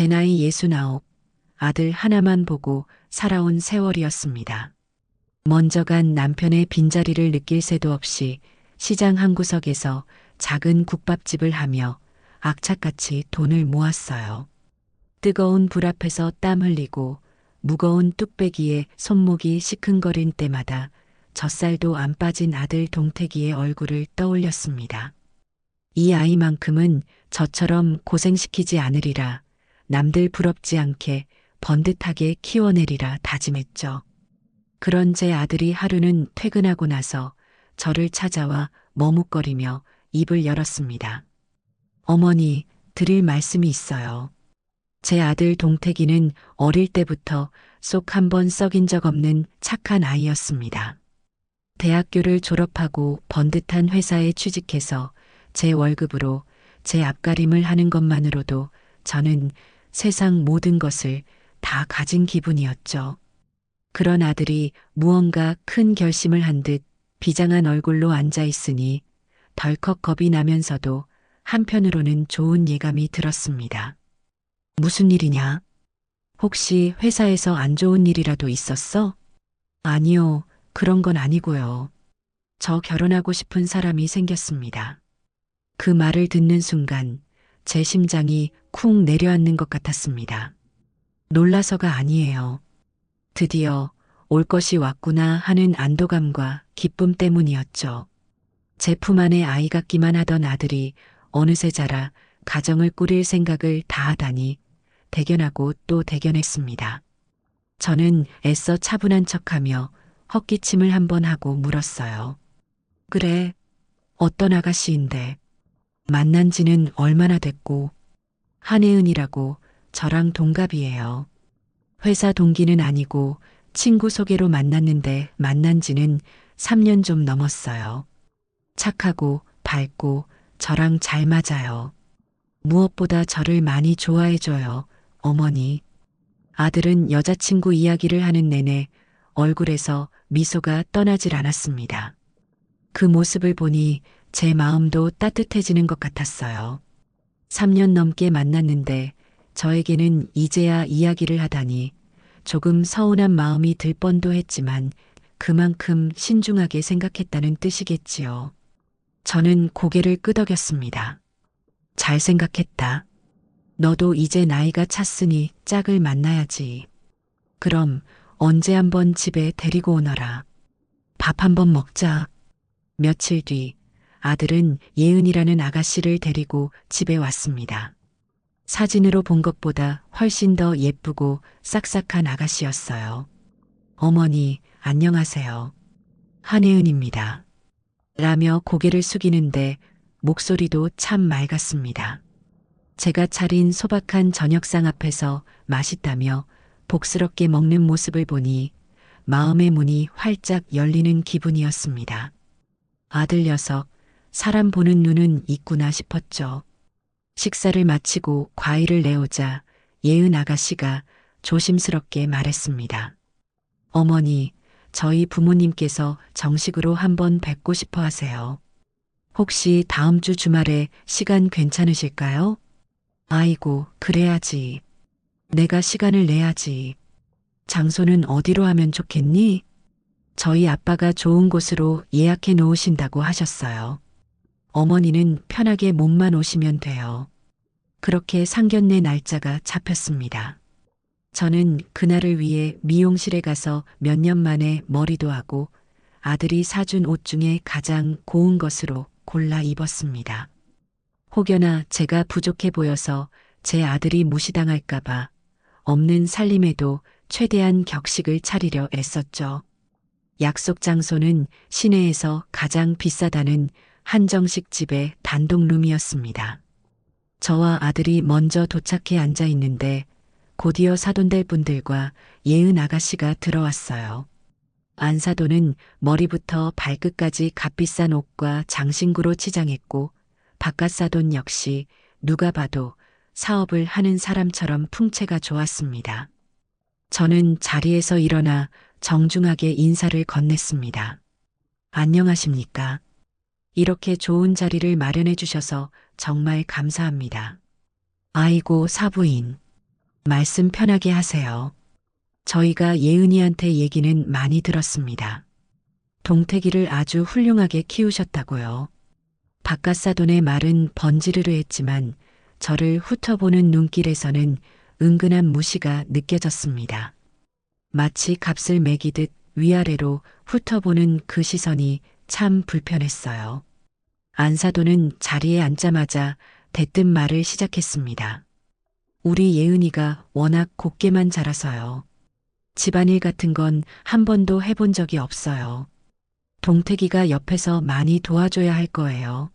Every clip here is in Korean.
제 나이 69, 아들 하나만 보고 살아온 세월이었습니다. 먼저 간 남편의 빈자리를 느낄 새도 없이 시장 한 구석에서 작은 국밥집을 하며 악착같이 돈을 모았어요. 뜨거운 불 앞에서 땀 흘리고 무거운 뚝배기에 손목이 시큰거린 때마다 젖살도 안 빠진 아들 동택이의 얼굴을 떠올렸습니다. 이 아이만큼은 저처럼 고생시키지 않으리라, 남들 부럽지 않게 번듯하게 키워내리라 다짐했죠. 그런 제 아들이 하루는 퇴근하고 나서 저를 찾아와 머뭇거리며 입을 열었습니다. 어머니, 드릴 말씀이 있어요. 제 아들 동택이는 어릴 때부터 쏙 한 번 썩인 적 없는 착한 아이였습니다. 대학교를 졸업하고 번듯한 회사에 취직해서 제 월급으로 제 앞가림을 하는 것만으로도 저는 세상 모든 것을 다 가진 기분이었죠. 그런 아들이 무언가 큰 결심을 한 듯 비장한 얼굴로 앉아 있으니 덜컥 겁이 나면서도 한편으로는 좋은 예감이 들었습니다. 무슨 일이냐? 혹시 회사에서 안 좋은 일이라도 있었어? 아니요, 그런 건 아니고요. 저 결혼하고 싶은 사람이 생겼습니다. 그 말을 듣는 순간 제 심장이 쿵 내려앉는 것 같았습니다. 놀라서가 아니에요. 드디어 올 것이 왔구나 하는 안도감과 기쁨 때문이었죠. 제 품 안에 아이 같기만 하던 아들이 어느새 자라 가정을 꾸릴 생각을 다하다니 대견하고 또 대견했습니다. 저는 애써 차분한 척하며 헛기침을 한번 하고 물었어요. 그래, 어떤 아가씨인데? 만난 지는 얼마나 됐고? 한혜은이라고 저랑 동갑이에요. 회사 동기는 아니고 친구 소개로 만났는데 만난 지는 3년 좀 넘었어요. 착하고 밝고 저랑 잘 맞아요. 무엇보다 저를 많이 좋아해줘요, 어머니. 아들은 여자친구 이야기를 하는 내내 얼굴에서 미소가 떠나질 않았습니다. 그 모습을 보니 제 마음도 따뜻해지는 것 같았어요. 3년 넘게 만났는데 저에게는 이제야 이야기를 하다니 조금 서운한 마음이 들 뻔도 했지만 그만큼 신중하게 생각했다는 뜻이겠지요. 저는 고개를 끄덕였습니다. 잘 생각했다. 너도 이제 나이가 찼으니 짝을 만나야지. 그럼 언제 한번 집에 데리고 오너라. 밥 한번 먹자. 며칠 뒤 아들은 예은이라는 아가씨를 데리고 집에 왔습니다. 사진으로 본 것보다 훨씬 더 예쁘고 싹싹한 아가씨였어요. 어머니, 안녕하세요. 한혜은입니다. 라며 고개를 숙이는데 목소리도 참 맑았습니다. 제가 차린 소박한 저녁상 앞에서 맛있다며 복스럽게 먹는 모습을 보니 마음의 문이 활짝 열리는 기분이었습니다. 아들 녀석, 사람 보는 눈은 있구나 싶었죠. 식사를 마치고 과일을 내오자 예은 아가씨가 조심스럽게 말했습니다. 어머니, 저희 부모님께서 정식으로 한번 뵙고 싶어 하세요. 혹시 다음 주 주말에 시간 괜찮으실까요? 아이고, 그래야지. 내가 시간을 내야지. 장소는 어디로 하면 좋겠니? 저희 아빠가 좋은 곳으로 예약해 놓으신다고 하셨어요. 어머니는 편하게 몸만 오시면 돼요. 그렇게 상견례 날짜가 잡혔습니다. 저는 그날을 위해 미용실에 가서 몇 년 만에 머리도 하고 아들이 사준 옷 중에 가장 고운 것으로 골라 입었습니다. 혹여나 제가 부족해 보여서 제 아들이 무시당할까봐 없는 살림에도 최대한 격식을 차리려 애썼죠. 약속 장소는 시내에서 가장 비싸다는 한정식 집의 단독룸이었습니다. 저와 아들이 먼저 도착해 앉아 있는데 곧이어 사돈될 분들과 예은 아가씨가 들어왔어요. 안사돈은 머리부터 발끝까지 값비싼 옷과 장신구로 치장했고 바깥사돈 역시 누가 봐도 사업을 하는 사람처럼 풍채가 좋았습니다. 저는 자리에서 일어나 정중하게 인사를 건넸습니다. 안녕하십니까? 이렇게 좋은 자리를 마련해 주셔서 정말 감사합니다. 아이고 사부인, 말씀 편하게 하세요. 저희가 예은이한테 얘기는 많이 들었습니다. 동태기를 아주 훌륭하게 키우셨다고요. 바깥사돈의 말은 번지르르 했지만 저를 훑어보는 눈길에서는 은근한 무시가 느껴졌습니다. 마치 값을 매기듯 위아래로 훑어보는 그 시선이 참 불편했어요. 안사돈은 자리에 앉자마자 대뜸 말을 시작했습니다. 우리 예은이가 워낙 곱게만 자라서요. 집안일 같은 건 한 번도 해본 적이 없어요. 동태기가 옆에서 많이 도와줘야 할 거예요.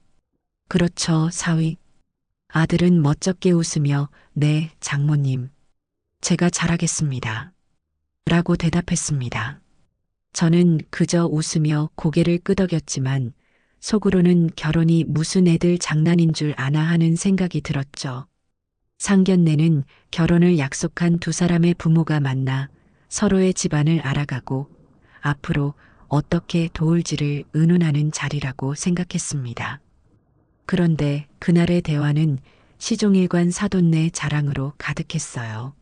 그렇죠, 사위. 아들은 멋쩍게 웃으며 네, 장모님. 제가 잘하겠습니다. 라고 대답했습니다. 저는 그저 웃으며 고개를 끄덕였지만 속으로는 결혼이 무슨 애들 장난인 줄 아나 하는 생각이 들었죠. 상견례는 결혼을 약속한 두 사람의 부모가 만나 서로의 집안을 알아가고 앞으로 어떻게 도울지를 의논하는 자리라고 생각했습니다. 그런데 그날의 대화는 시종일관 사돈네 자랑으로 가득했어요.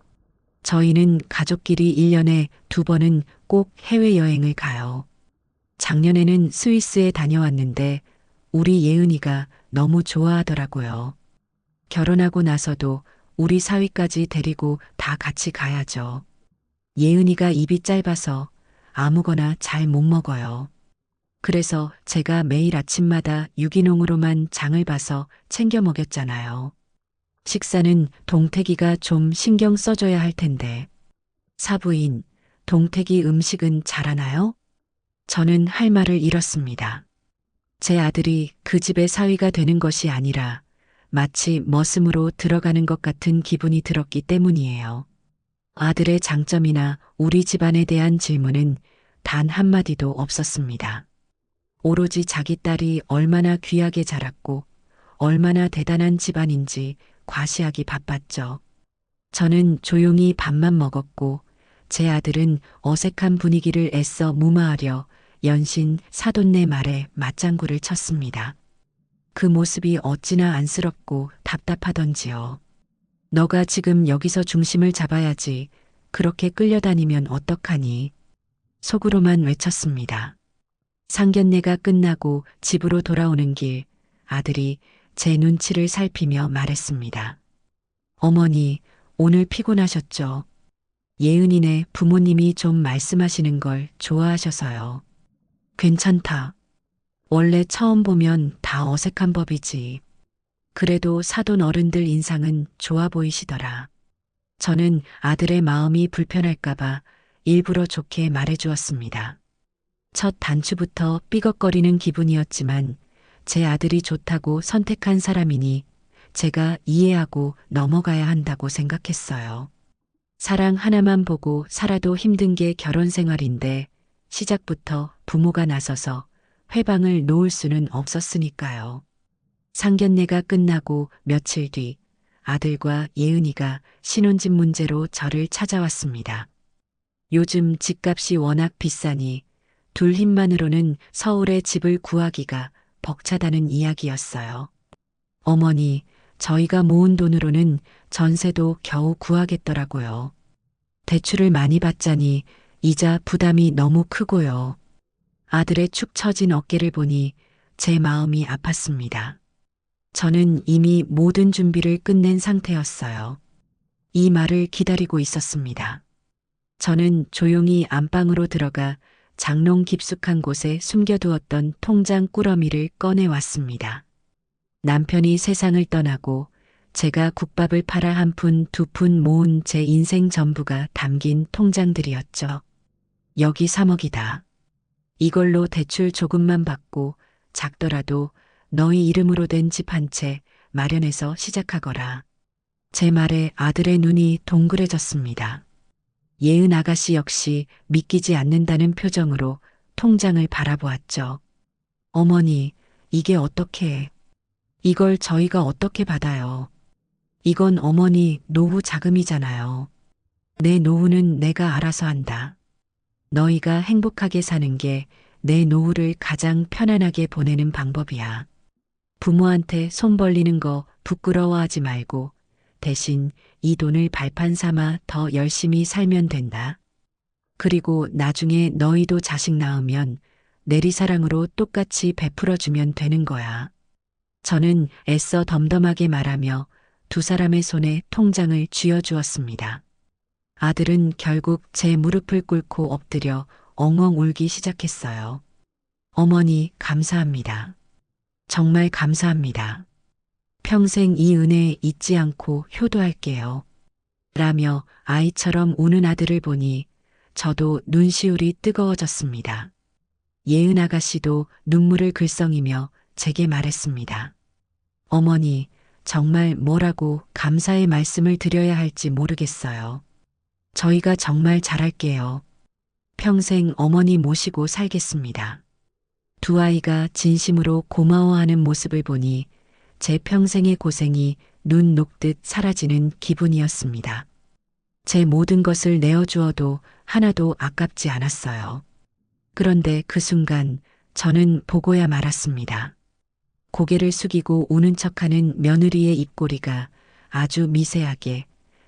저희는 가족끼리 1년에 2번은 꼭 해외여행을 가요. 작년에는 스위스에 다녀왔는데 우리 예은이가 너무 좋아하더라고요. 결혼하고 나서도 우리 사위까지 데리고 다 같이 가야죠. 예은이가 입이 짧아서 아무거나 잘 못 먹어요. 그래서 제가 매일 아침마다 유기농으로만 장을 봐서 챙겨 먹였잖아요. 식사는 동태기가 좀 신경 써줘야 할 텐데. 사부인, 동태기 음식은 잘하나요? 저는 할 말을 잃었습니다. 제 아들이 그 집의 사위가 되는 것이 아니라 마치 머슴으로 들어가는 것 같은 기분이 들었기 때문이에요. 아들의 장점이나 우리 집안에 대한 질문은 단 한마디도 없었습니다. 오로지 자기 딸이 얼마나 귀하게 자랐고 얼마나 대단한 집안인지 과시하기 바빴죠. 저는 조용히 밥만 먹었고 제 아들은 어색한 분위기를 애써 무마하려 연신 사돈네 말에 맞장구를 쳤습니다. 그 모습이 어찌나 안쓰럽고 답답하던지요. 너가 지금 여기서 중심을 잡아야지. 그렇게 끌려다니면 어떡하니? 속으로만 외쳤습니다. 상견례가 끝나고 집으로 돌아오는 길 아들이 제 눈치를 살피며 말했습니다. 어머니, 오늘 피곤하셨죠? 예은이네 부모님이 좀 말씀하시는 걸 좋아하셔서요. 괜찮다. 원래 처음 보면 다 어색한 법이지. 그래도 사돈 어른들 인상은 좋아 보이시더라. 저는 아들의 마음이 불편할까봐 일부러 좋게 말해주었습니다. 첫 단추부터 삐걱거리는 기분이었지만 제 아들이 좋다고 선택한 사람이니 제가 이해하고 넘어가야 한다고 생각했어요. 사랑 하나만 보고 살아도 힘든 게 결혼 생활인데 시작부터 부모가 나서서 회방을 놓을 수는 없었으니까요. 상견례가 끝나고 며칠 뒤 아들과 예은이가 신혼집 문제로 저를 찾아왔습니다. 요즘 집값이 워낙 비싸니 둘 힘만으로는 서울에 집을 구하기가 벅차다는 이야기였어요. 어머니, 저희가 모은 돈으로는 전세도 겨우 구하겠더라고요. 대출을 많이 받자니 이자 부담이 너무 크고요. 아들의 축 처진 어깨를 보니 제 마음이 아팠습니다. 저는 이미 모든 준비를 끝낸 상태였어요. 이 말을 기다리고 있었습니다. 저는 조용히 안방으로 들어가 장롱 깊숙한 곳에 숨겨두었던 통장 꾸러미를 꺼내왔습니다. 남편이 세상을 떠나고 제가 국밥을 팔아 한 푼, 두 푼 모은 제 인생 전부가 담긴 통장들이었죠. 여기 3억이다. 이걸로 대출 조금만 받고 작더라도 너희 이름으로 된 집 한 채 마련해서 시작하거라. 제 말에 아들의 눈이 동그래졌습니다. 예은 아가씨 역시 믿기지 않는다는 표정으로 통장을 바라보았죠. 어머니, 이게 어떻게... 이걸 저희가 어떻게 받아요? 이건 어머니 노후 자금이잖아요. 내 노후는 내가 알아서 한다. 너희가 행복하게 사는 게 내 노후를 가장 편안하게 보내는 방법이야. 부모한테 손 벌리는 거 부끄러워하지 말고 대신 이 돈을 발판 삼아 더 열심히 살면 된다. 그리고 나중에 너희도 자식 낳으면 내리사랑으로 똑같이 베풀어주면 되는 거야. 저는 애써 덤덤하게 말하며 두 사람의 손에 통장을 쥐어주었습니다. 아들은 결국 제 무릎을 꿇고 엎드려 엉엉 울기 시작했어요. 어머니, 감사합니다. 정말 감사합니다. 평생 이 은혜 잊지 않고 효도할게요. 라며 아이처럼 우는 아들을 보니 저도 눈시울이 뜨거워졌습니다. 예은 아가씨도 눈물을 글썽이며 제게 말했습니다. 어머니, 정말 뭐라고 감사의 말씀을 드려야 할지 모르겠어요. 저희가 정말 잘할게요. 평생 어머니 모시고 살겠습니다. 두 아이가 진심으로 고마워하는 모습을 보니 제 평생의 고생이 눈 녹듯 사라지는 기분이었습니다. 제 모든 것을 내어주어도 하나도 아깝지 않았어요. 그런데 그 순간 저는 보고야 말았습니다. 고개를 숙이고 우는 척하는 며느리의 입꼬리가 아주 미세하게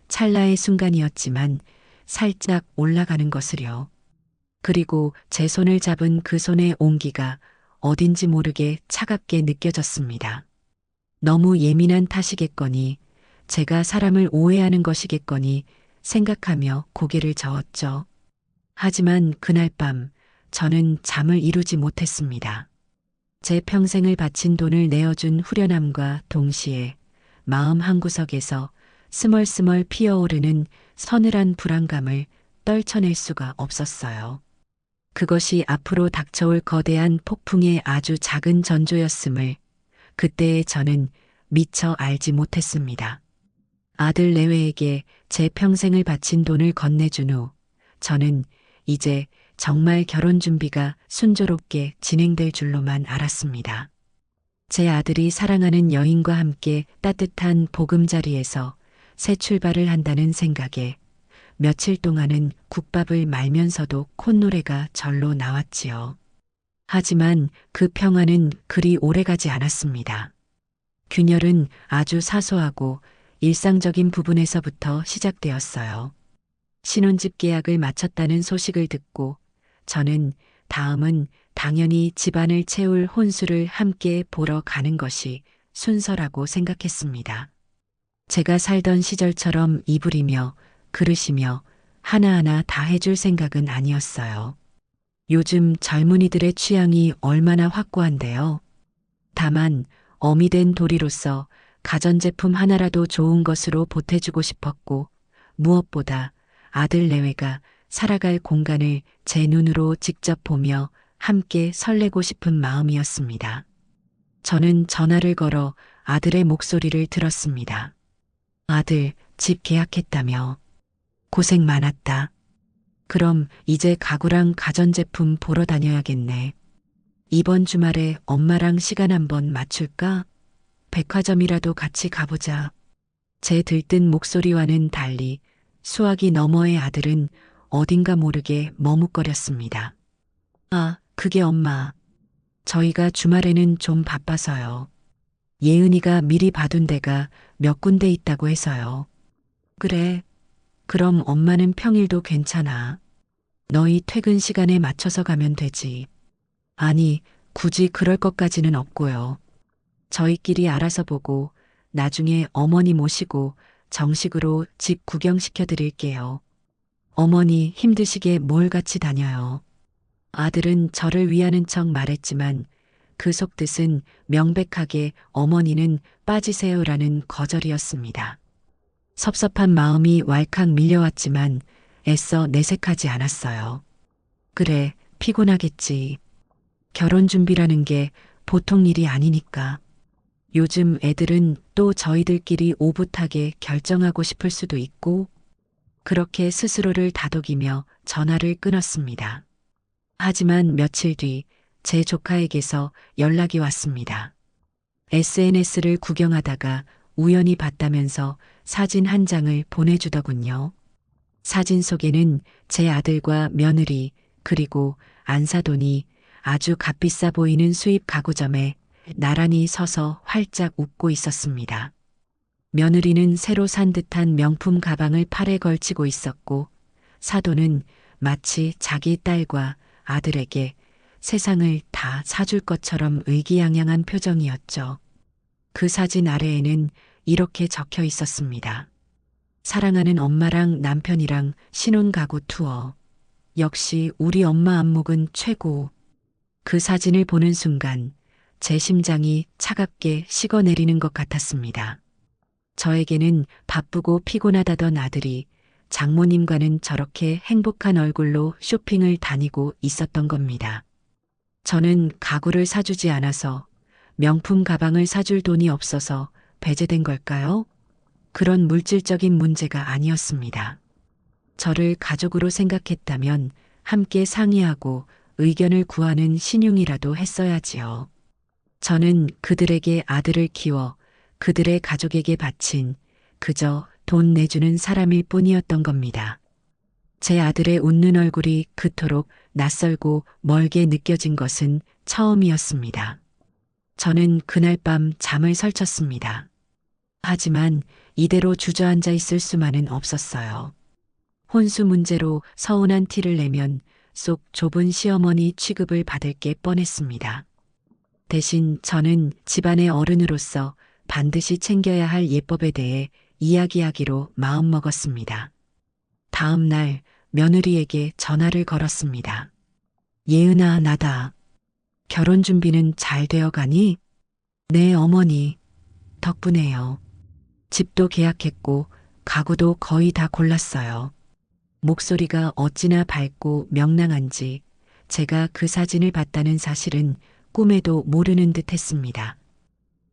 찰나의 순간이었지만 살짝 올라가는 것을요. 그리고 제 손을 잡은 그 손의 온기가 어딘지 모르게 차갑게 느껴졌습니다. 너무 예민한 탓이겠거니, 제가 사람을 오해하는 것이겠거니 생각하며 고개를 저었죠. 하지만 그날 밤 저는 잠을 이루지 못했습니다. 제 평생을 바친 돈을 내어준 후련함과 동시에 마음 한구석에서 스멀스멀 피어오르는 서늘한 불안감을 떨쳐낼 수가 없었어요. 그것이 앞으로 닥쳐올 거대한 폭풍의 아주 작은 전조였음을 그때의 저는 미처 알지 못했습니다. 아들 내외에게 제 평생을 바친 돈을 건네준 후 저는 이제 정말 결혼 준비가 순조롭게 진행될 줄로만 알았습니다. 제 아들이 사랑하는 여인과 함께 따뜻한 보금자리에서 새 출발을 한다는 생각에 며칠 동안은 국밥을 말면서도 콧노래가 절로 나왔지요. 하지만 그 평화는 그리 오래가지 않았습니다. 균열은 아주 사소하고 일상적인 부분에서부터 시작되었어요. 신혼집 계약을 마쳤다는 소식을 듣고 저는 다음은 당연히 집안을 채울 혼수를 함께 보러 가는 것이 순서라고 생각했습니다. 제가 살던 시절처럼 이불이며 그릇이며 하나하나 다 해줄 생각은 아니었어요. 요즘 젊은이들의 취향이 얼마나 확고한데요. 다만 어미된 도리로서 가전제품 하나라도 좋은 것으로 보태주고 싶었고 무엇보다 아들 내외가 살아갈 공간을 제 눈으로 직접 보며 함께 설레고 싶은 마음이었습니다. 저는 전화를 걸어 아들의 목소리를 들었습니다. 아들, 집 계약했다며. 고생 많았다. 그럼 이제 가구랑 가전제품 보러 다녀야겠네. 이번 주말에 엄마랑 시간 한번 맞출까? 백화점이라도 같이 가보자. 제 들뜬 목소리와는 달리 수화기 너머의 아들은 어딘가 모르게 머뭇거렸습니다. 아, 그게 엄마. 저희가 주말에는 좀 바빠서요. 예은이가 미리 봐둔 데가 몇 군데 있다고 해서요. 그래. 그럼 엄마는 평일도 괜찮아. 너희 퇴근 시간에 맞춰서 가면 되지. 아니, 굳이 그럴 것까지는 없고요. 저희끼리 알아서 보고 나중에 어머니 모시고 정식으로 집 구경시켜 드릴게요. 어머니 힘드시게 뭘 같이 다녀요. 아들은 저를 위하는 척 말했지만 그 속뜻은 명백하게 어머니는 빠지세요라는 거절이었습니다. 섭섭한 마음이 왈칵 밀려왔지만 애써 내색하지 않았어요. 그래, 피곤하겠지. 결혼 준비라는 게 보통 일이 아니니까. 요즘 애들은 또 저희들끼리 오붓하게 결정하고 싶을 수도 있고, 그렇게 스스로를 다독이며 전화를 끊었습니다. 하지만 며칠 뒤 제 조카에게서 연락이 왔습니다. SNS를 구경하다가 우연히 봤다면서 사진 한 장을 보내주더군요. 사진 속에는 제 아들과 며느리 그리고 안사돈이 아주 값비싸 보이는 수입 가구점에 나란히 서서 활짝 웃고 있었습니다. 며느리는 새로 산 듯한 명품 가방을 팔에 걸치고 있었고 사돈은 마치 자기 딸과 아들에게 세상을 다 사줄 것처럼 의기양양한 표정이었죠. 그 사진 아래에는 이렇게 적혀 있었습니다. 사랑하는 엄마랑 남편이랑 신혼가구 투어. 역시 우리 엄마 안목은 최고. 그 사진을 보는 순간 제 심장이 차갑게 식어내리는 것 같았습니다. 저에게는 바쁘고 피곤하다던 아들이 장모님과는 저렇게 행복한 얼굴로 쇼핑을 다니고 있었던 겁니다. 저는 가구를 사주지 않아서 명품 가방을 사줄 돈이 없어서 배제된 걸까요? 그런 물질적인 문제가 아니었습니다. 저를 가족으로 생각했다면 함께 상의하고 의견을 구하는 신용이라도 했어야지요. 저는 그들에게 아들을 키워 그들의 가족에게 바친 그저 돈 내주는 사람일 뿐이었던 겁니다. 제 아들의 웃는 얼굴이 그토록 낯설고 멀게 느껴진 것은 처음이었습니다. 저는 그날 밤 잠을 설쳤습니다. 하지만 이대로 주저앉아 있을 수만은 없었어요. 혼수 문제로 서운한 티를 내면 속 좁은 시어머니 취급을 받을 게 뻔했습니다. 대신 저는 집안의 어른으로서 반드시 챙겨야 할 예법에 대해 이야기하기로 마음먹었습니다. 다음 날 며느리에게 전화를 걸었습니다. 예은아, 나다. 결혼 준비는 잘 되어 가니? 네, 어머니. 덕분에요. 집도 계약했고 가구도 거의 다 골랐어요. 목소리가 어찌나 밝고 명랑한지 제가 그 사진을 봤다는 사실은 꿈에도 모르는 듯 했습니다.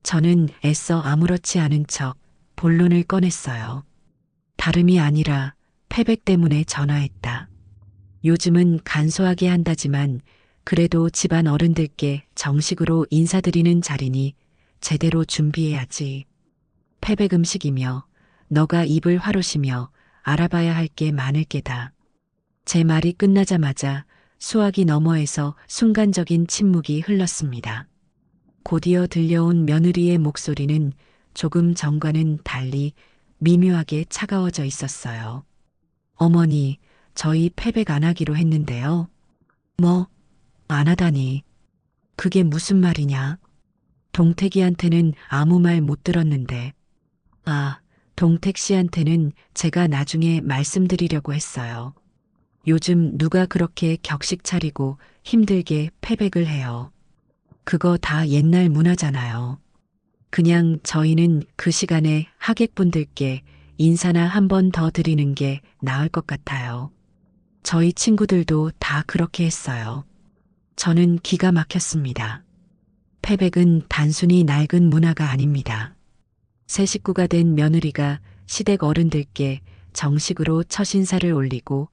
저는 애써 아무렇지 않은 척 본론을 꺼냈어요. 다름이 아니라 패백 때문에 전화했다. 요즘은 간소하게 한다지만 그래도 집안 어른들께 정식으로 인사드리는 자리니 제대로 준비해야지. 패백 음식이며 너가 입을 화로시며 알아봐야 할 게 많을 게다. 제 말이 끝나자마자 수화기 너머에서 순간적인 침묵이 흘렀습니다. 곧이어 들려온 며느리의 목소리는 조금 전과는 달리 미묘하게 차가워져 있었어요. 어머니, 저희 패백 안 하기로 했는데요. 뭐, 안 하다니. 그게 무슨 말이냐? 동택이한테는 아무 말 못 들었는데. 아, 동택 씨한테는 제가 나중에 말씀드리려고 했어요. 요즘 누가 그렇게 격식 차리고 힘들게 패백을 해요. 그거 다 옛날 문화잖아요. 그냥 저희는 그 시간에 하객분들께 인사나 한 번 더 드리는 게 나을 것 같아요. 저희 친구들도 다 그렇게 했어요. 저는 기가 막혔습니다. 패백은 단순히 낡은 문화가 아닙니다. 새 식구가 된 며느리가 시댁 어른들께 정식으로 첫 인사를 올리고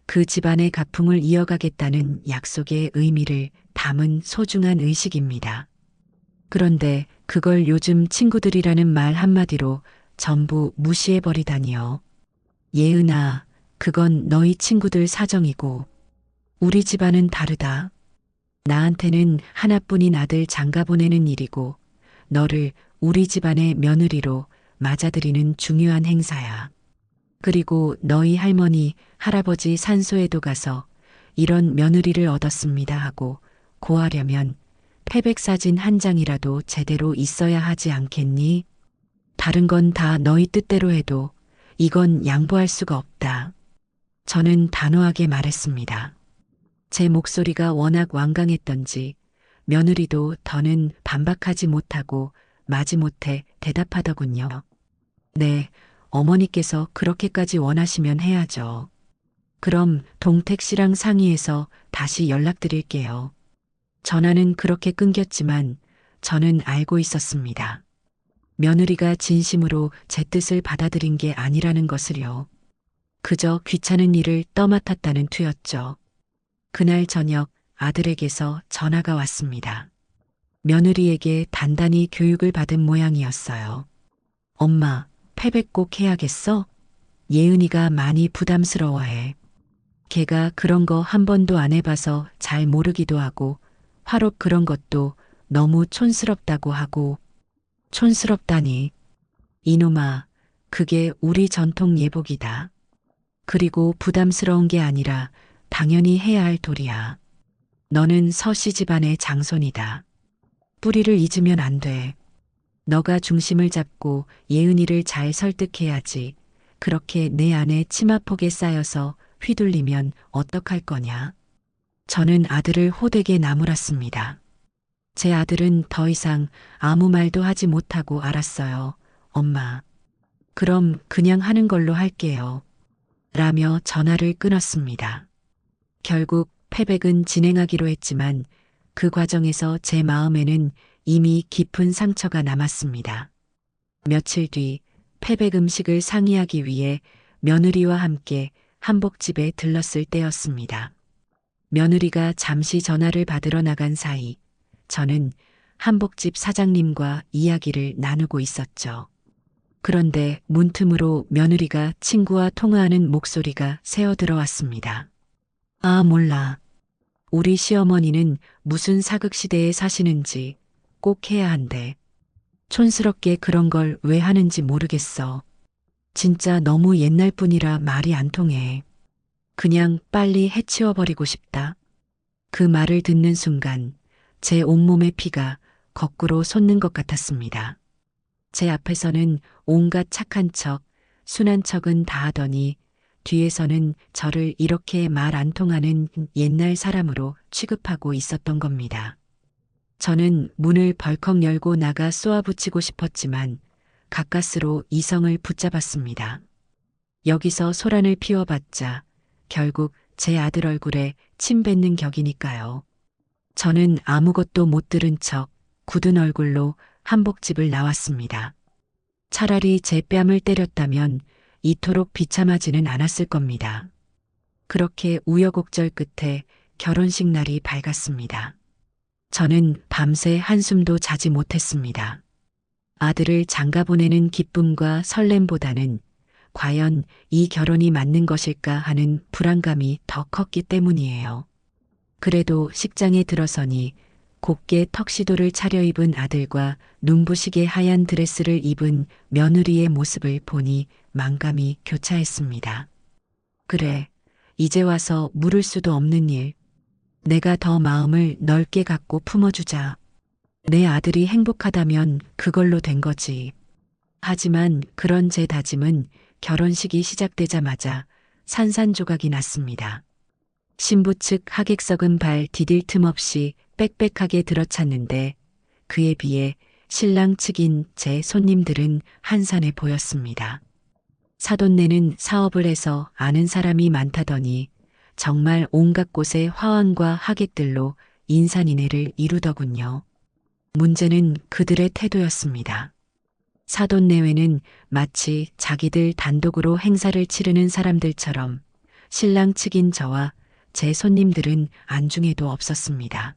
그 집안의 가풍을 이어가겠다는 약속의 의미를 담은 소중한 의식입니다. 그런데 그걸 요즘 친구들이라는 말 한마디로 전부 무시해버리다니요. 예은아, 그건 너희 친구들 사정이고 우리 집안은 다르다. 나한테는 하나뿐인 아들 장가 보내는 일이고 너를 우리 집안의 며느리로 맞아들이는 중요한 행사야. 그리고 너희 할머니, 할아버지 산소에도 가서 이런 며느리를 얻었습니다 하고 고하려면 패백 사진 한 장이라도 제대로 있어야 하지 않겠니? 다른 건 다 너희 뜻대로 해도 이건 양보할 수가 없다. 저는 단호하게 말했습니다. 제 목소리가 워낙 완강했던지 며느리도 더는 반박하지 못하고 마지못해 대답하더군요. 네, 어머니께서 그렇게까지 원하시면 해야죠. 그럼 동택 씨랑 상의해서 다시 연락드릴게요. 전화는 그렇게 끊겼지만 저는 알고 있었습니다. 며느리가 진심으로 제 뜻을 받아들인 게 아니라는 것을요. 그저 귀찮은 일을 떠맡았다는 투였죠. 그날 저녁 아들에게서 전화가 왔습니다. 며느리에게 단단히 교육을 받은 모양이었어요. 엄마, 패백 꼭 해야겠어? 예은이가 많이 부담스러워해. 걔가 그런 거 한 번도 안 해봐서 잘 모르기도 하고 화로 그런 것도 너무 촌스럽다고 하고. 촌스럽다니. 이놈아, 그게 우리 전통 예복이다. 그리고 부담스러운 게 아니라 당연히 해야 할 도리야. 너는 서씨 집안의 장손이다. 뿌리를 잊으면 안 돼. 너가 중심을 잡고 예은이를 잘 설득해야지. 그렇게 내 안에 치마폭에 쌓여서 휘둘리면 어떡할 거냐. 저는 아들을 호되게 나무랐습니다. 제 아들은 더 이상 아무 말도 하지 못하고 알았어요. 엄마. 그럼 그냥 하는 걸로 할게요. 라며 전화를 끊었습니다. 결국 패백은 진행하기로 했지만 그 과정에서 제 마음에는 이미 깊은 상처가 남았습니다. 며칠 뒤 패백 음식을 상의하기 위해 며느리와 함께 한복집에 들렀을 때였습니다. 며느리가 잠시 전화를 받으러 나간 사이 저는 한복집 사장님과 이야기를 나누고 있었죠. 그런데 문틈으로 며느리가 친구와 통화하는 목소리가 새어 들어왔습니다. 아, 몰라. 우리 시어머니는 무슨 사극시대에 사시는지 꼭 해야 한대. 촌스럽게 그런 걸 왜 하는지 모르겠어. 진짜 너무 옛날 뿐이라 말이 안 통해. 그냥 빨리 해치워버리고 싶다. 그 말을 듣는 순간 제 온몸의 피가 거꾸로 솟는 것 같았습니다. 제 앞에서는 온갖 착한 척, 순한 척은 다 하더니 뒤에서는 저를 이렇게 말 안 통하는 옛날 사람으로 취급하고 있었던 겁니다. 저는 문을 벌컥 열고 나가 쏘아붙이고 싶었지만 가까스로 이성을 붙잡았습니다. 여기서 소란을 피워봤자 결국 제 아들 얼굴에 침 뱉는 격이니까요. 저는 아무것도 못 들은 척 굳은 얼굴로 한복집을 나왔습니다. 차라리 제 뺨을 때렸다면 이토록 비참하지는 않았을 겁니다. 그렇게 우여곡절 끝에 결혼식 날이 밝았습니다. 저는 밤새 한숨도 자지 못했습니다. 아들을 장가 보내는 기쁨과 설렘보다는 과연 이 결혼이 맞는 것일까 하는 불안감이 더 컸기 때문이에요. 그래도 식장에 들어서니 곱게 턱시도를 차려입은 아들과 눈부시게 하얀 드레스를 입은 며느리의 모습을 보니 만감이 교차했습니다. 그래, 이제 와서 물을 수도 없는 일. 내가 더 마음을 넓게 갖고 품어주자. 내 아들이 행복하다면 그걸로 된 거지. 하지만 그런 제 다짐은 결혼식이 시작되자마자 산산조각이 났습니다. 신부 측 하객석은 발 디딜 틈 없이 빽빽하게 들어찼는데 그에 비해 신랑 측인 제 손님들은 한산해 보였습니다. 사돈네는 사업을 해서 아는 사람이 많다더니 정말 온갖 곳에 화환과 하객들로 인산인해를 이루더군요. 문제는 그들의 태도였습니다. 사돈내외는 마치 자기들 단독으로 행사를 치르는 사람들처럼 신랑 측인 저와 제 손님들은 안중에도 없었습니다.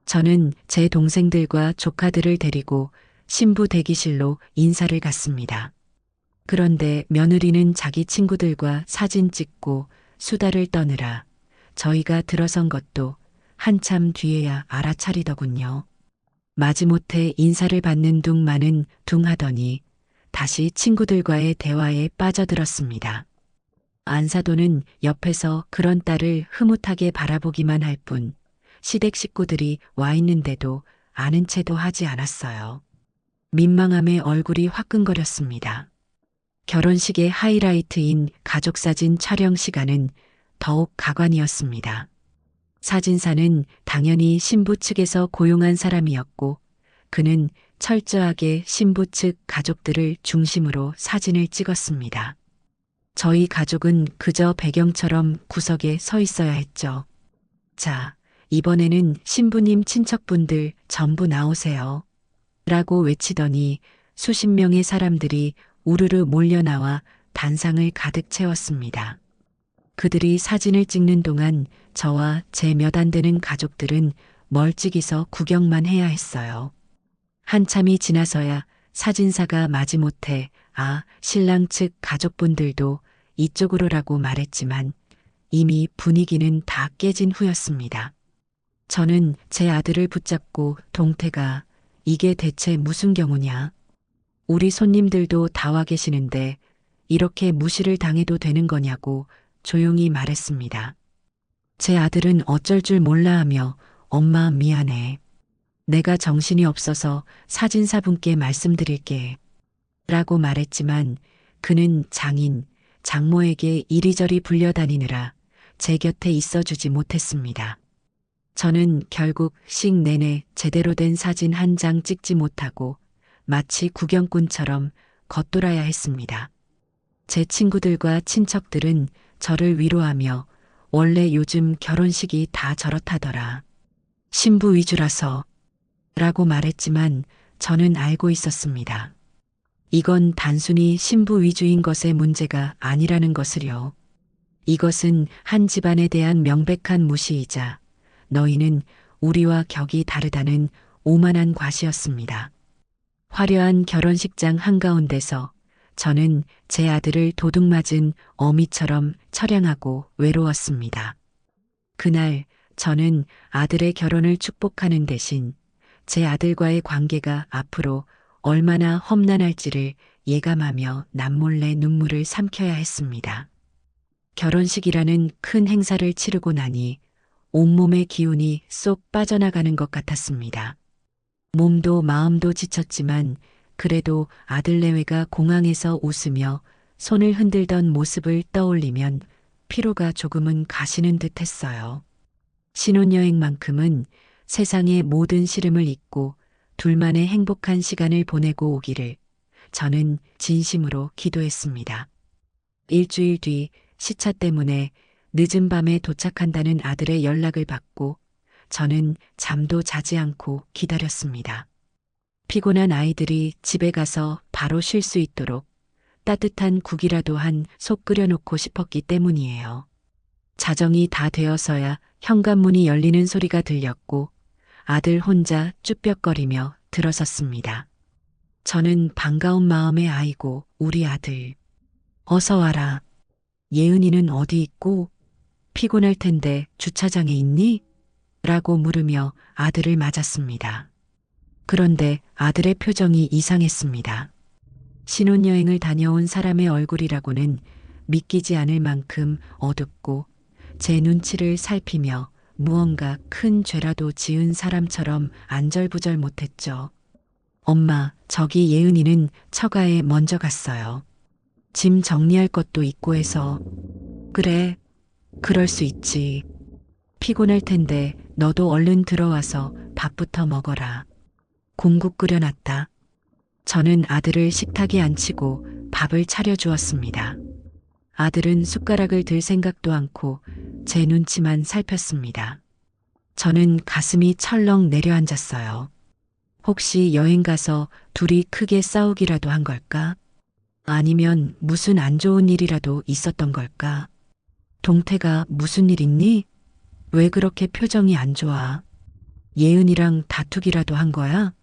저는 제 동생들과 조카들을 데리고 신부 대기실로 인사를 갔습니다. 그런데 며느리는 자기 친구들과 사진 찍고 수다를 떠느라 저희가 들어선 것도 한참 뒤에야 알아차리더군요. 마지못해 인사를 받는 둥마는 둥하더니 다시 친구들과의 대화에 빠져들었습니다. 안사도는 옆에서 그런 딸을 흐뭇하게 바라보기만 할 뿐 시댁 식구들이 와 있는데도 아는 체도 하지 않았어요. 민망함에 얼굴이 화끈거렸습니다. 결혼식의 하이라이트인 가족사진 촬영 시간은 더욱 가관이었습니다. 사진사는 당연히 신부 측에서 고용한 사람이었고 그는 철저하게 신부 측 가족들을 중심으로 사진을 찍었습니다. 저희 가족은 그저 배경처럼 구석에 서 있어야 했죠. 자, 이번에는 신부님 친척분들 전부 나오세요. 라고 외치더니 수십 명의 사람들이 우르르 몰려나와 단상을 가득 채웠습니다. 그들이 사진을 찍는 동안 저와 제 몇 안 되는 가족들은 멀찍이서 구경만 해야 했어요. 한참이 지나서야 사진사가 마지못해 신랑 측 가족분들도 이쪽으로라고 말했지만 이미 분위기는 다 깨진 후였습니다. 저는 제 아들을 붙잡고 동태가 이게 대체 무슨 경우냐? 우리 손님들도 다 와 계시는데 이렇게 무시를 당해도 되는 거냐고 조용히 말했습니다. 제 아들은 어쩔 줄 몰라 하며 엄마 미안해. 내가 정신이 없어서 사진사분께 말씀드릴게. 라고 말했지만 그는 장인, 장모에게 이리저리 불려다니느라 제 곁에 있어주지 못했습니다. 저는 결국 식 내내 제대로 된 사진 한 장 찍지 못하고 마치 구경꾼처럼 겉돌아야 했습니다. 제 친구들과 친척들은 저를 위로하며 원래 요즘 결혼식이 다 저렇다더라. 신부 위주라서 라고 말했지만 저는 알고 있었습니다. 이건 단순히 신부 위주인 것의 문제가 아니라는 것을요. 이것은 한 집안에 대한 명백한 무시이자 너희는 우리와 격이 다르다는 오만한 과시였습니다. 화려한 결혼식장 한가운데서 저는 제 아들을 도둑맞은 어미처럼 처량하고 외로웠습니다. 그날 저는 아들의 결혼을 축복하는 대신 제 아들과의 관계가 앞으로 얼마나 험난할지를 예감하며 남몰래 눈물을 삼켜야 했습니다. 결혼식이라는 큰 행사를 치르고 나니 온몸의 기운이 쏙 빠져나가는 것 같았습니다. 몸도 마음도 지쳤지만 그래도 아들 내외가 공항에서 웃으며 손을 흔들던 모습을 떠올리면 피로가 조금은 가시는 듯 했어요. 신혼여행만큼은 세상의 모든 시름을 잊고 둘만의 행복한 시간을 보내고 오기를 저는 진심으로 기도했습니다. 일주일 뒤 시차 때문에 늦은 밤에 도착한다는 아들의 연락을 받고 저는 잠도 자지 않고 기다렸습니다. 피곤한 아이들이 집에 가서 바로 쉴 수 있도록 따뜻한 국이라도 한 속 끓여놓고 싶었기 때문이에요. 자정이 다 되어서야 현관문이 열리는 소리가 들렸고 아들 혼자 쭈뼛거리며 들어섰습니다. 저는 반가운 마음에 아이고 우리 아들. 어서 와라. 예은이는 어디 있고 피곤할 텐데 주차장에 있니? 라고 물으며 아들을 맞았습니다. 그런데 아들의 표정이 이상했습니다. 신혼여행을 다녀온 사람의 얼굴이라고는 믿기지 않을 만큼 어둡고 제 눈치를 살피며 무언가 큰 죄라도 지은 사람처럼 안절부절 못했죠. 엄마, 저기 예은이는 처가에 먼저 갔어요. 짐 정리할 것도 있고 해서. 그래, 그럴 수 있지. 피곤할 텐데 너도 얼른 들어와서 밥부터 먹어라. 공국 끓여놨다. 저는 아들을 식탁에 앉히고 밥을 차려주었습니다. 아들은 숟가락을 들 생각도 않고 제 눈치만 살폈습니다. 저는 가슴이 철렁 내려앉았어요. 혹시 여행 가서 둘이 크게 싸우기라도 한 걸까? 아니면 무슨 안 좋은 일이라도 있었던 걸까? 동태가 무슨 일 있니? 왜 그렇게 표정이 안 좋아? 예은이랑 다투기라도 한 거야?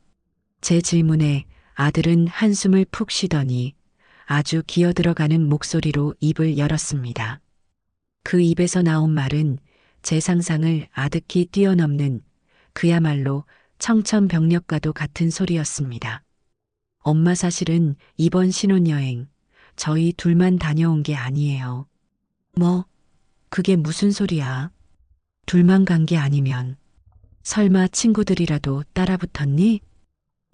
제 질문에 아들은 한숨을 푹 쉬더니 아주 기어들어가는 목소리로 입을 열었습니다. 그 입에서 나온 말은 제 상상을 아득히 뛰어넘는 그야말로 청천벽력과도 같은 소리였습니다. 엄마 사실은 이번 신혼여행 저희 둘만 다녀온 게 아니에요. 뭐? 그게 무슨 소리야? 둘만 간 게 아니면 설마 친구들이라도 따라붙었니?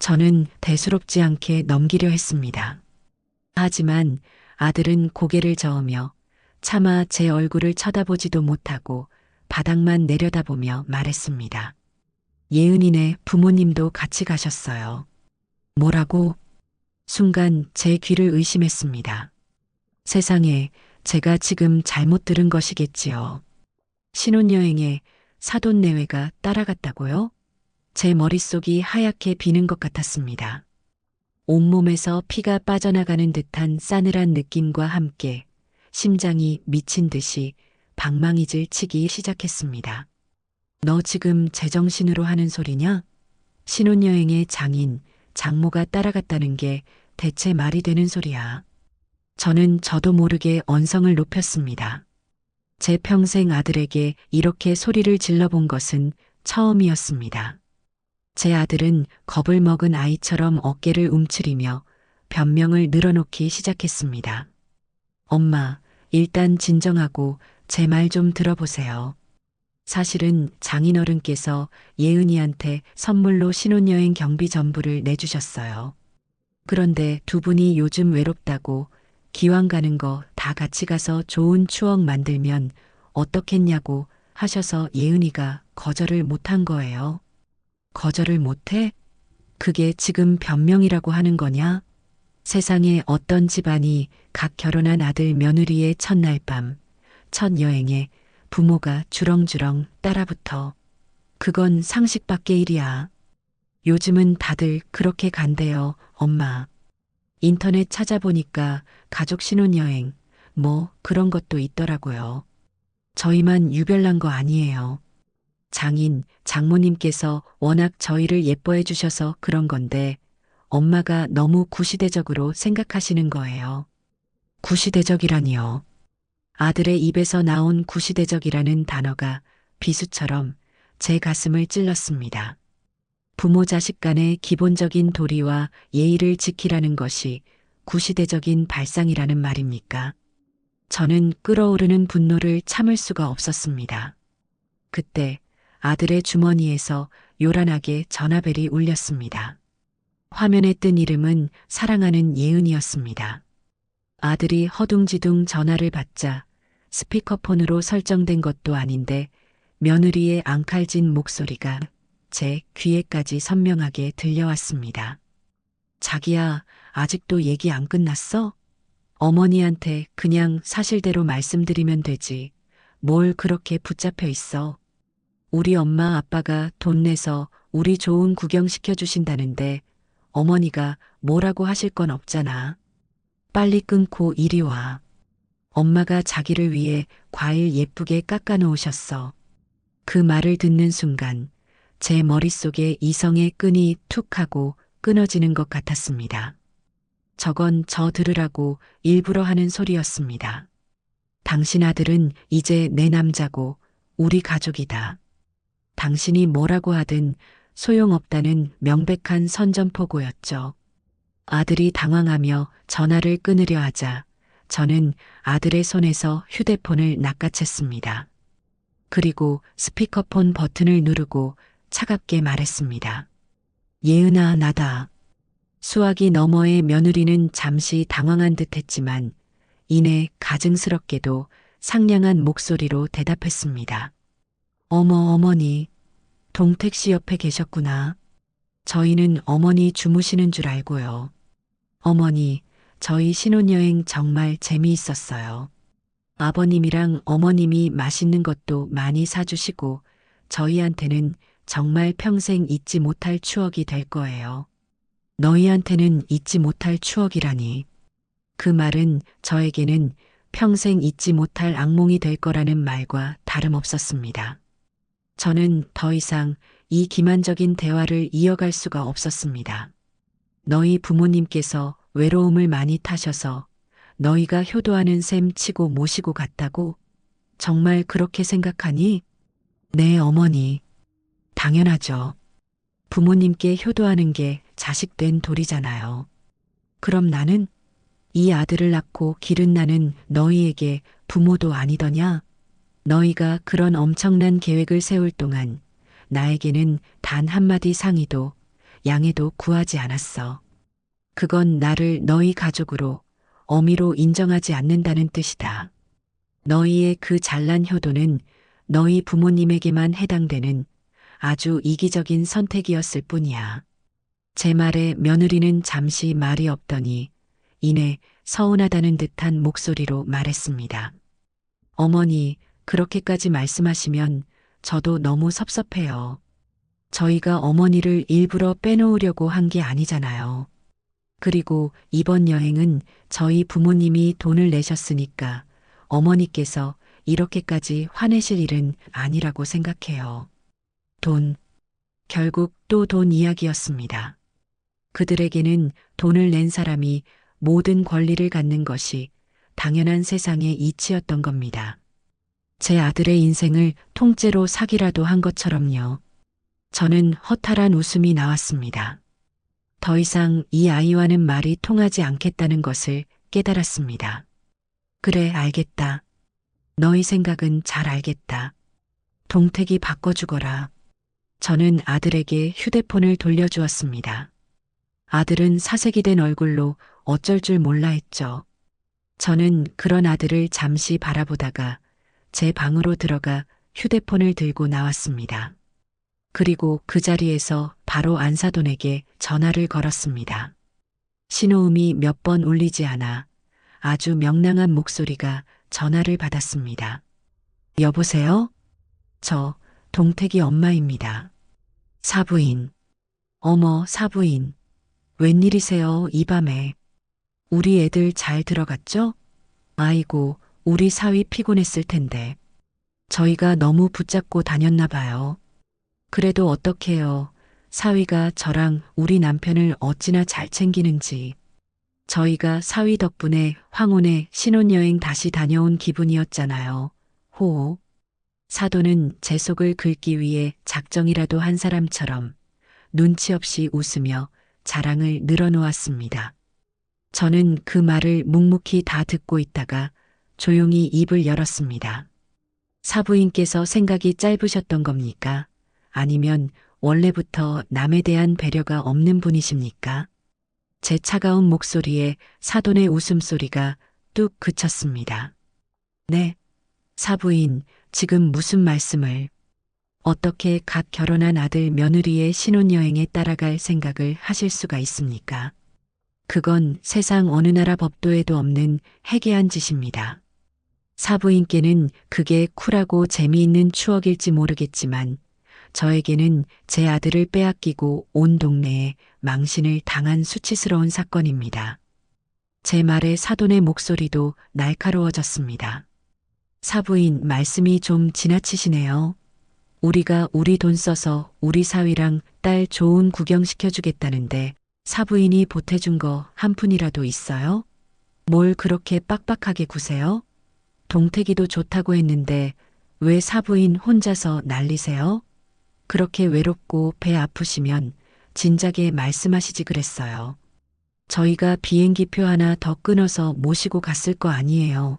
저는 대수롭지 않게 넘기려 했습니다. 하지만 아들은 고개를 저으며 차마 제 얼굴을 쳐다보지도 못하고 바닥만 내려다보며 말했습니다. 예은이네 부모님도 같이 가셨어요. 뭐라고? 순간 제 귀를 의심했습니다. 세상에, 제가 지금 잘못 들은 것이겠지요. 신혼여행에 사돈내외가 따라갔다고요? 제 머릿속이 하얗게 비는 것 같았습니다. 온몸에서 피가 빠져나가는 듯한 싸늘한 느낌과 함께 심장이 미친 듯이 방망이질 치기 시작했습니다. 너 지금 제정신으로 하는 소리냐? 신혼여행의 장인, 장모가 따라갔다는 게 대체 말이 되는 소리야. 저는 저도 모르게 언성을 높였습니다. 제 평생 아들에게 이렇게 소리를 질러본 것은 처음이었습니다. 제 아들은 겁을 먹은 아이처럼 어깨를 움츠리며 변명을 늘어놓기 시작했습니다. 엄마, 일단 진정하고 제 말 좀 들어보세요. 사실은 장인어른께서 예은이한테 선물로 신혼여행 경비 전부를 내주셨어요. 그런데 두 분이 요즘 외롭다고 기왕 가는 거 다 같이 가서 좋은 추억 만들면 어떻겠냐고 하셔서 예은이가 거절을 못한 거예요. 거절을 못해? 그게 지금 변명이라고 하는 거냐? 세상에 어떤 집안이 각 결혼한 아들 며느리의 첫날 밤, 첫 여행에 부모가 주렁주렁 따라붙어. 그건 상식 밖의 일이야. 요즘은 다들 그렇게 간대요, 엄마. 인터넷 찾아보니까 가족 신혼여행, 뭐 그런 것도 있더라고요. 저희만 유별난 거 아니에요. 장모님께서 워낙 저희를 예뻐해 주셔서 그런 건데 엄마가 너무 구시대적으로 생각하시는 거예요. 구시대적이라니요. 아들의 입에서 나온 구시대적이라는 단어가 비수처럼 제 가슴을 찔렀습니다. 부모 자식 간의 기본적인 도리와 예의를 지키라는 것이 구시대적인 발상이라는 말입니까? 저는 끓어오르는 분노를 참을 수가 없었습니다. 그때 아들의 주머니에서 요란하게 전화벨이 울렸습니다. 화면에 뜬 이름은 사랑하는 예은이었습니다. 아들이 허둥지둥 전화를 받자 스피커폰으로 설정된 것도 아닌데 며느리의 앙칼진 목소리가 제 귀에까지 선명하게 들려왔습니다. 자기야, 아직도 얘기 안 끝났어? 어머니한테 그냥 사실대로 말씀드리면 되지. 뭘 그렇게 붙잡혀 있어. 우리 엄마 아빠가 돈 내서 우리 좋은 구경 시켜주신다는데 어머니가 뭐라고 하실 건 없잖아. 빨리 끊고 이리 와. 엄마가 자기를 위해 과일 예쁘게 깎아 놓으셨어. 그 말을 듣는 순간 제 머릿속에 이성의 끈이 툭 하고 끊어지는 것 같았습니다. 저건 저 들으라고 일부러 하는 소리였습니다. 당신 아들은 이제 내 남자고 우리 가족이다. 당신이 뭐라고 하든 소용없다는 명백한 선전포고였죠. 아들이 당황하며 전화를 끊으려 하자 저는 아들의 손에서 휴대폰을 낚아챘습니다. 그리고 스피커폰 버튼을 누르고 차갑게 말했습니다. 예은아, 나다. 수화기 너머의 며느리는 잠시 당황한 듯 했지만 이내 가증스럽게도 상냥한 목소리로 대답했습니다. 어머, 어머니. 동택 씨 옆에 계셨구나. 저희는 어머니 주무시는 줄 알고요. 어머니, 저희 신혼여행 정말 재미있었어요. 아버님이랑 어머님이 맛있는 것도 많이 사주시고 저희한테는 정말 평생 잊지 못할 추억이 될 거예요. 너희한테는 잊지 못할 추억이라니. 그 말은 저에게는 평생 잊지 못할 악몽이 될 거라는 말과 다름없었습니다. 저는 더 이상 이 기만적인 대화를 이어갈 수가 없었습니다. 너희 부모님께서 외로움을 많이 타셔서 너희가 효도하는 셈 치고 모시고 갔다고? 정말 그렇게 생각하니? 네, 어머니. 당연하죠. 부모님께 효도하는 게 자식된 도리잖아요. 그럼 나는 이 아들을 낳고 기른 나는 너희에게 부모도 아니더냐? 너희가 그런 엄청난 계획을 세울 동안 나에게는 단 한마디 상의도 양해도 구하지 않았어. 그건 나를 너희 가족으로 어미로 인정하지 않는다는 뜻이다. 너희의 그 잘난 효도는 너희 부모님에게만 해당되는 아주 이기적인 선택이었을 뿐이야. 제 말에 며느리는 잠시 말이 없더니 이내 서운하다는 듯한 목소리로 말했습니다. 어머니, 그렇게까지 말씀하시면 저도 너무 섭섭해요. 저희가 어머니를 일부러 빼놓으려고 한 게 아니잖아요. 그리고 이번 여행은 저희 부모님이 돈을 내셨으니까 어머니께서 이렇게까지 화내실 일은 아니라고 생각해요. 돈. 결국 또 돈 이야기였습니다. 그들에게는 돈을 낸 사람이 모든 권리를 갖는 것이 당연한 세상의 이치였던 겁니다. 제 아들의 인생을 통째로 사기라도 한 것처럼요. 저는 허탈한 웃음이 나왔습니다. 더 이상 이 아이와는 말이 통하지 않겠다는 것을 깨달았습니다. 그래, 알겠다. 너희 생각은 잘 알겠다. 동택이 바꿔주거라. 저는 아들에게 휴대폰을 돌려주었습니다. 아들은 사색이 된 얼굴로 어쩔 줄 몰라 했죠. 저는 그런 아들을 잠시 바라보다가 제 방으로 들어가 휴대폰을 들고 나왔습니다. 그리고 그 자리에서 바로 안사돈에게 전화를 걸었습니다. 신호음이 몇 번 울리지 않아 아주 명랑한 목소리가 전화를 받았습니다. 여보세요? 저 동택이 엄마입니다. 사부인. 어머, 사부인. 웬일이세요, 이 밤에. 우리 애들 잘 들어갔죠? 아이고, 우리 사위 피곤했을 텐데. 저희가 너무 붙잡고 다녔나 봐요. 그래도 어떡해요. 사위가 저랑 우리 남편을 어찌나 잘 챙기는지. 저희가 사위 덕분에 황혼에 신혼여행 다시 다녀온 기분이었잖아요. 호호. 사돈은 제 속을 긁기 위해 작정이라도 한 사람처럼 눈치 없이 웃으며 자랑을 늘어놓았습니다. 저는 그 말을 묵묵히 다 듣고 있다가 조용히 입을 열었습니다. 사부인께서 생각이 짧으셨던 겁니까? 아니면 원래부터 남에 대한 배려가 없는 분이십니까? 제 차가운 목소리에 사돈의 웃음소리가 뚝 그쳤습니다. 네, 사부인, 지금 무슨 말씀을? 어떻게 갓 결혼한 아들 며느리의 신혼여행에 따라갈 생각을 하실 수가 있습니까? 그건 세상 어느 나라 법도에도 없는 해괴한 짓입니다. 사부인께는 그게 쿨하고 재미있는 추억일지 모르겠지만 저에게는 제 아들을 빼앗기고 온 동네에 망신을 당한 수치스러운 사건입니다. 제 말에 사돈의 목소리도 날카로워졌습니다. 사부인, 말씀이 좀 지나치시네요. 우리가 우리 돈 써서 우리 사위랑 딸 좋은 구경 시켜주겠다는데 사부인이 보태준 거 한 푼이라도 있어요? 뭘 그렇게 빡빡하게 구세요? 동택이도 좋다고 했는데 왜 사부인 혼자서 난리세요? 그렇게 외롭고 배 아프시면 진작에 말씀하시지 그랬어요. 저희가 비행기표 하나 더 끊어서 모시고 갔을 거 아니에요.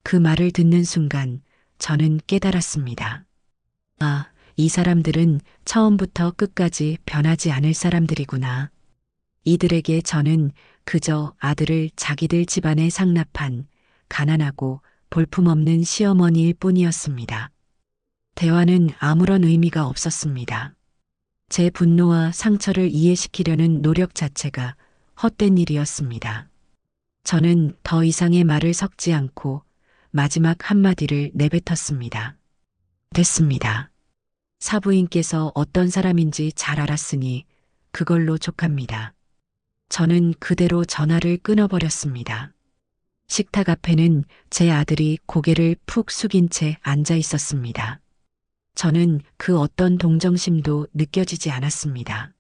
그 말을 듣는 순간 저는 깨달았습니다. 아, 이 사람들은 처음부터 끝까지 변하지 않을 사람들이구나. 이들에게 저는 그저 아들을 자기들 집안에 상납한 가난하고 볼품없는 시어머니일 뿐이었습니다. 대화는 아무런 의미가 없었습니다. 제 분노와 상처를 이해시키려는 노력 자체가 헛된 일이었습니다. 저는 더 이상의 말을 섞지 않고 마지막 한마디를 내뱉었습니다. 됐습니다. 사부인께서 어떤 사람인지 잘 알았으니 그걸로 족합니다. 저는 그대로 전화를 끊어버렸습니다. 식탁 앞에는 제 아들이 고개를 푹 숙인 채 앉아 있었습니다. 저는 그 어떤 동정심도 느껴지지 않았습니다.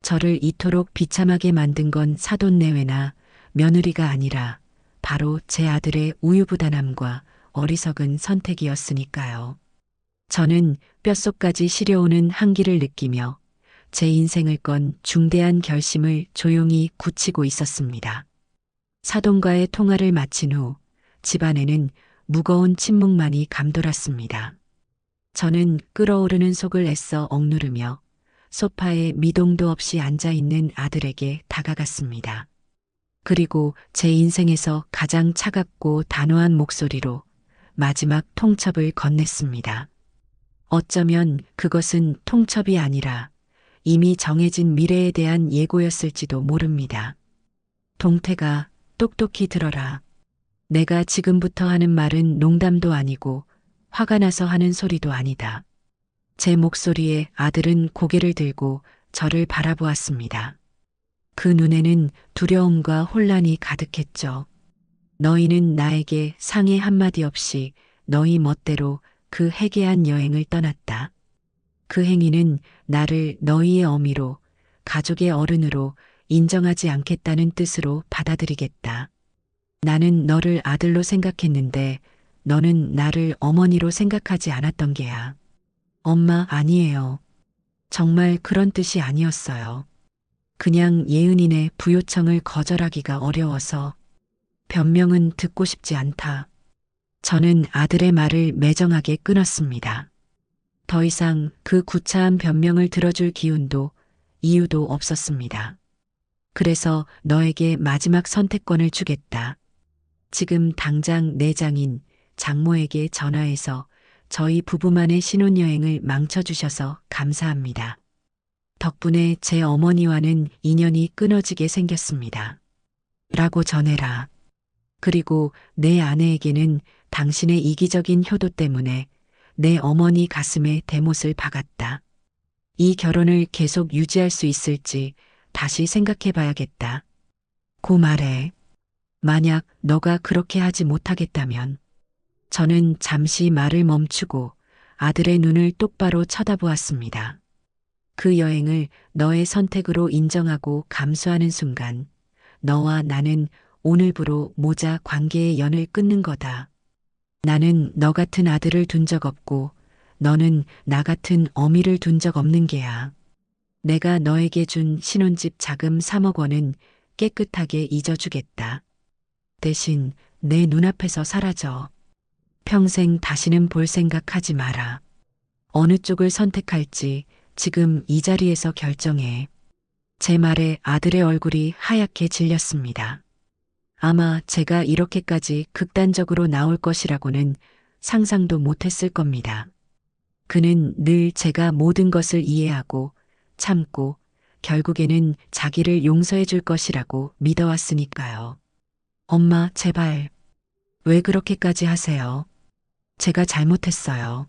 저를 이토록 비참하게 만든 건 사돈 내외나 며느리가 아니라 바로 제 아들의 우유부단함과 어리석은 선택이었으니까요. 저는 뼛속까지 시려오는 한기를 느끼며 제 인생을 건 중대한 결심을 조용히 굳히고 있었습니다. 사돈과의 통화를 마친 후 집안에는 무거운 침묵만이 감돌았습니다. 저는 끓어오르는 속을 애써 억누르며 소파에 미동도 없이 앉아있는 아들에게 다가갔습니다. 그리고 제 인생에서 가장 차갑고 단호한 목소리로 마지막 통첩을 건넸습니다. 어쩌면 그것은 통첩이 아니라 이미 정해진 미래에 대한 예고였을지도 모릅니다. 동태가, 똑똑히 들어라. 내가 지금부터 하는 말은 농담도 아니고 화가 나서 하는 소리도 아니다. 제 목소리에 아들은 고개를 들고 저를 바라보았습니다. 그 눈에는 두려움과 혼란이 가득했죠. 너희는 나에게 상의 한마디 없이 너희 멋대로 그 해괴한 여행을 떠났다. 그 행위는 나를 너희의 어미로, 가족의 어른으로 인정하지 않겠다는 뜻으로 받아들이겠다. 나는 너를 아들로 생각했는데 너는 나를 어머니로 생각하지 않았던 게야. 엄마, 아니에요. 정말 그런 뜻이 아니었어요. 그냥 예은이네 부요청을 거절하기가 어려워서 변명은 듣고 싶지 않다. 저는 아들의 말을 매정하게 끊었습니다. 더 이상 그 구차한 변명을 들어줄 기운도 이유도 없었습니다. 그래서 너에게 마지막 선택권을 주겠다. 지금 당장 내장인 장모에게 전화해서 저희 부부만의 신혼여행을 망쳐주셔서 감사합니다. 덕분에 제 어머니와는 인연이 끊어지게 생겼습니다. 라고 전해라. 그리고 내 아내에게는 당신의 이기적인 효도 때문에 내 어머니 가슴에 대못을 박았다. 이 결혼을 계속 유지할 수 있을지 다시 생각해 봐야겠다. 고 말해. 만약 너가 그렇게 하지 못하겠다면 저는 잠시 말을 멈추고 아들의 눈을 똑바로 쳐다보았습니다. 그 여행을 너의 선택으로 인정하고 감수하는 순간 너와 나는 오늘부로 모자 관계의 연을 끊는 거다. 나는 너 같은 아들을 둔 적 없고 너는 나 같은 어미를 둔 적 없는 게야. 내가 너에게 준 신혼집 자금 3억 원은 깨끗하게 잊어주겠다. 대신 내 눈앞에서 사라져. 평생 다시는 볼 생각하지 마라. 어느 쪽을 선택할지 지금 이 자리에서 결정해. 제 말에 아들의 얼굴이 하얗게 질렸습니다. 아마 제가 이렇게까지 극단적으로 나올 것이라고는 상상도 못했을 겁니다. 그는 늘 제가 모든 것을 이해하고 참고 결국에는 자기를 용서해 줄 것이라고 믿어왔으니까요. 엄마, 제발. 왜 그렇게까지 하세요? 제가 잘못했어요.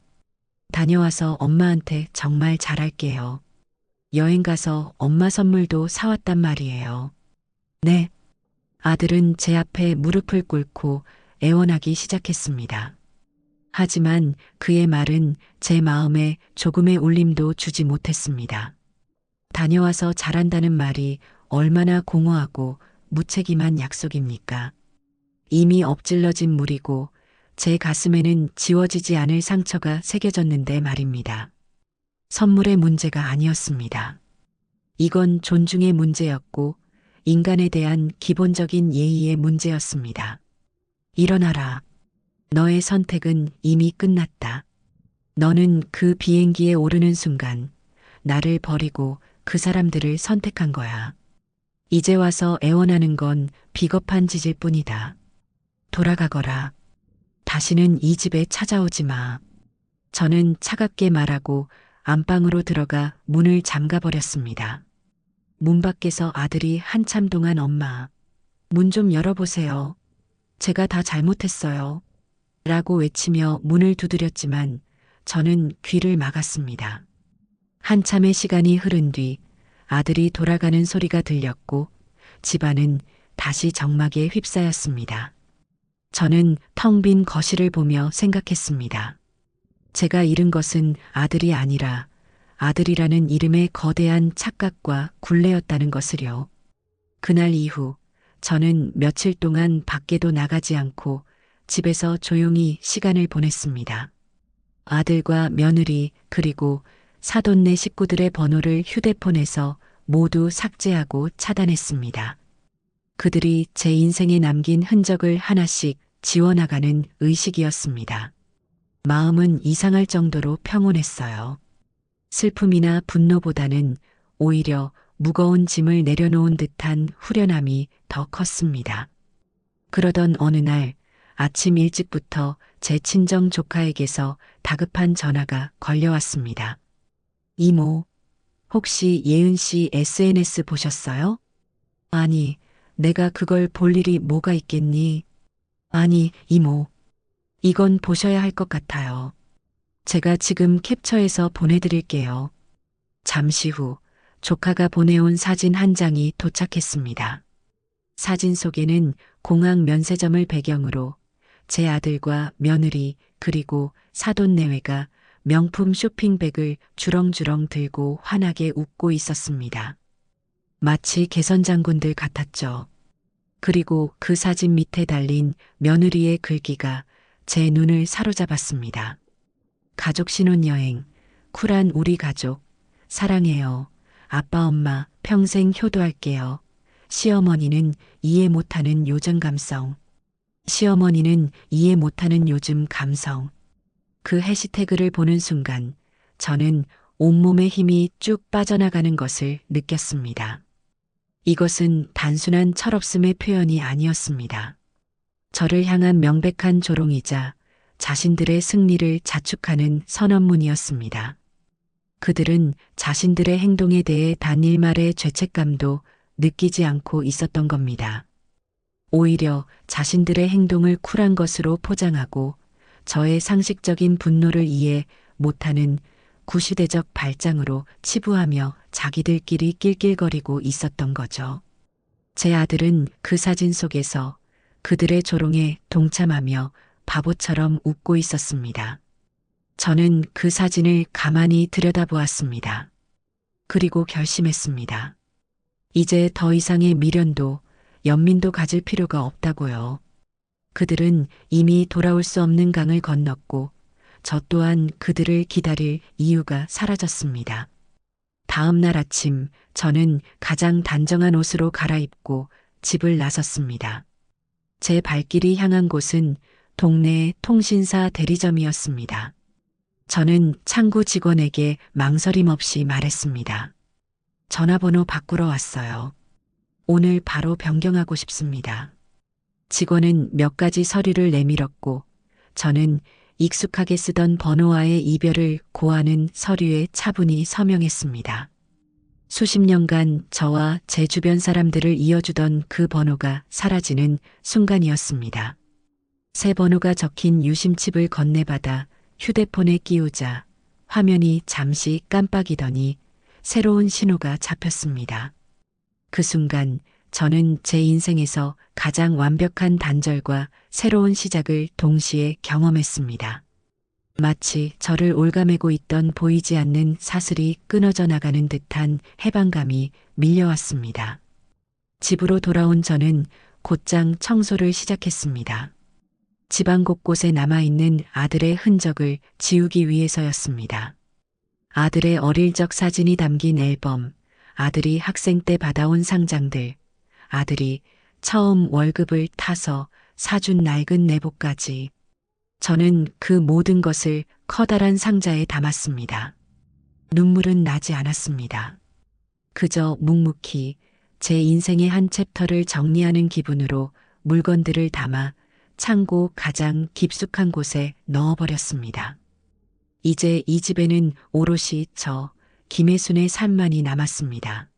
다녀와서 엄마한테 정말 잘할게요. 여행 가서 엄마 선물도 사왔단 말이에요. 네. 아들은 제 앞에 무릎을 꿇고 애원하기 시작했습니다. 하지만 그의 말은 제 마음에 조금의 울림도 주지 못했습니다. 다녀와서 잘한다는 말이 얼마나 공허하고 무책임한 약속입니까? 이미 엎질러진 물이고 제 가슴에는 지워지지 않을 상처가 새겨졌는데 말입니다. 선물의 문제가 아니었습니다. 이건 존중의 문제였고 인간에 대한 기본적인 예의의 문제였습니다. 일어나라. 너의 선택은 이미 끝났다. 너는 그 비행기에 오르는 순간 나를 버리고 그 사람들을 선택한 거야. 이제 와서 애원하는 건 비겁한 짓일 뿐이다. 돌아가거라. 다시는 이 집에 찾아오지 마. 저는 차갑게 말하고 안방으로 들어가 문을 잠가버렸습니다. 문 밖에서 아들이 한참 동안 엄마, 문 좀 열어보세요. 제가 다 잘못했어요. 라고 외치며 문을 두드렸지만 저는 귀를 막았습니다. 한참의 시간이 흐른 뒤 아들이 돌아가는 소리가 들렸고 집안은 다시 정막에 휩싸였습니다. 저는 텅 빈 거실을 보며 생각했습니다. 제가 잃은 것은 아들이 아니라 아들이라는 이름의 거대한 착각과 굴레였다는 것을요. 그날 이후 저는 며칠 동안 밖에도 나가지 않고 집에서 조용히 시간을 보냈습니다. 아들과 며느리 그리고 사돈네 식구들의 번호를 휴대폰에서 모두 삭제하고 차단했습니다. 그들이 제 인생에 남긴 흔적을 하나씩 지워나가는 의식이었습니다. 마음은 이상할 정도로 평온했어요. 슬픔이나 분노보다는 오히려 무거운 짐을 내려놓은 듯한 후련함이 더 컸습니다. 그러던 어느 날 아침 일찍부터 제 친정 조카에게서 다급한 전화가 걸려왔습니다. 이모, 혹시 예은 씨 SNS 보셨어요? 아니, 내가 그걸 볼 일이 뭐가 있겠니? 아니, 이모, 이건 보셔야 할 것 같아요. 제가 지금 캡처해서 보내드릴게요. 잠시 후 조카가 보내온 사진 한 장이 도착했습니다. 사진 속에는 공항 면세점을 배경으로 제 아들과 며느리 그리고 사돈 내외가 명품 쇼핑백을 주렁주렁 들고 환하게 웃고 있었습니다. 마치 개선장군들 같았죠. 그리고 그 사진 밑에 달린 며느리의 글귀가 제 눈을 사로잡았습니다. 가족 신혼여행, 쿨한 우리 가족, 사랑해요. 아빠 엄마 평생 효도할게요. 시어머니는 이해 못하는 요즘 감성. 시어머니는 이해 못하는 요즘 감성. 그 해시태그를 보는 순간 저는 온몸의 힘이 쭉 빠져나가는 것을 느꼈습니다. 이것은 단순한 철없음의 표현이 아니었습니다. 저를 향한 명백한 조롱이자 자신들의 승리를 자축하는 선언문이었습니다. 그들은 자신들의 행동에 대해 단 일말의 죄책감도 느끼지 않고 있었던 겁니다. 오히려 자신들의 행동을 쿨한 것으로 포장하고 저의 상식적인 분노를 이해 못하는 구시대적 발장으로 치부하며 자기들끼리 낄낄거리고 있었던 거죠. 제 아들은 그 사진 속에서 그들의 조롱에 동참하며 바보처럼 웃고 있었습니다. 저는 그 사진을 가만히 들여다보았습니다. 그리고 결심했습니다. 이제 더 이상의 미련도 연민도 가질 필요가 없다고요. 그들은 이미 돌아올 수 없는 강을 건넜고 저 또한 그들을 기다릴 이유가 사라졌습니다. 다음 날 아침 저는 가장 단정한 옷으로 갈아입고 집을 나섰습니다. 제 발길이 향한 곳은 동네의 통신사 대리점이었습니다. 저는 창구 직원에게 망설임 없이 말했습니다. 전화번호 바꾸러 왔어요. 오늘 바로 변경하고 싶습니다. 직원은 몇 가지 서류를 내밀었고 저는 익숙하게 쓰던 번호와의 이별을 고하는 서류에 차분히 서명했습니다. 수십 년간 저와 제 주변 사람들을 이어주던 그 번호가 사라지는 순간이었습니다. 새 번호가 적힌 유심칩을 건네받아 휴대폰에 끼우자 화면이 잠시 깜빡이더니 새로운 신호가 잡혔습니다. 그 순간 저는 제 인생에서 가장 완벽한 단절과 새로운 시작을 동시에 경험했습니다. 마치 저를 올가매고 있던 보이지 않는 사슬이 끊어져 나가는 듯한 해방감이 밀려왔습니다. 집으로 돌아온 저는 곧장 청소를 시작했습니다. 집안 곳곳에 남아있는 아들의 흔적을 지우기 위해서였습니다. 아들의 어릴 적 사진이 담긴 앨범, 아들이 학생 때 받아온 상장들, 아들이 처음 월급을 타서 사준 낡은 내복까지. 저는 그 모든 것을 커다란 상자에 담았습니다. 눈물은 나지 않았습니다. 그저 묵묵히 제 인생의 한 챕터를 정리하는 기분으로 물건들을 담아 창고 가장 깊숙한 곳에 넣어버렸습니다. 이제 이 집에는 오롯이 저 김혜순의 삶만이 남았습니다.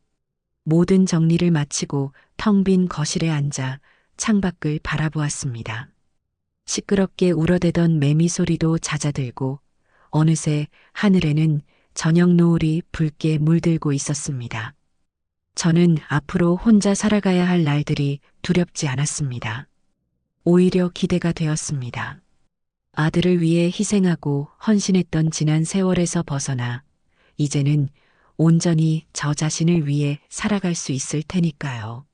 모든 정리를 마치고 텅 빈 거실에 앉아 창밖을 바라보았습니다. 시끄럽게 울어대던 매미 소리도 잦아들고 어느새 하늘에는 저녁 노을이 붉게 물들고 있었습니다. 저는 앞으로 혼자 살아가야 할 날들이 두렵지 않았습니다. 오히려 기대가 되었습니다. 아들을 위해 희생하고 헌신했던 지난 세월에서 벗어나 이제는 온전히 저 자신을 위해 살아갈 수 있을 테니까요.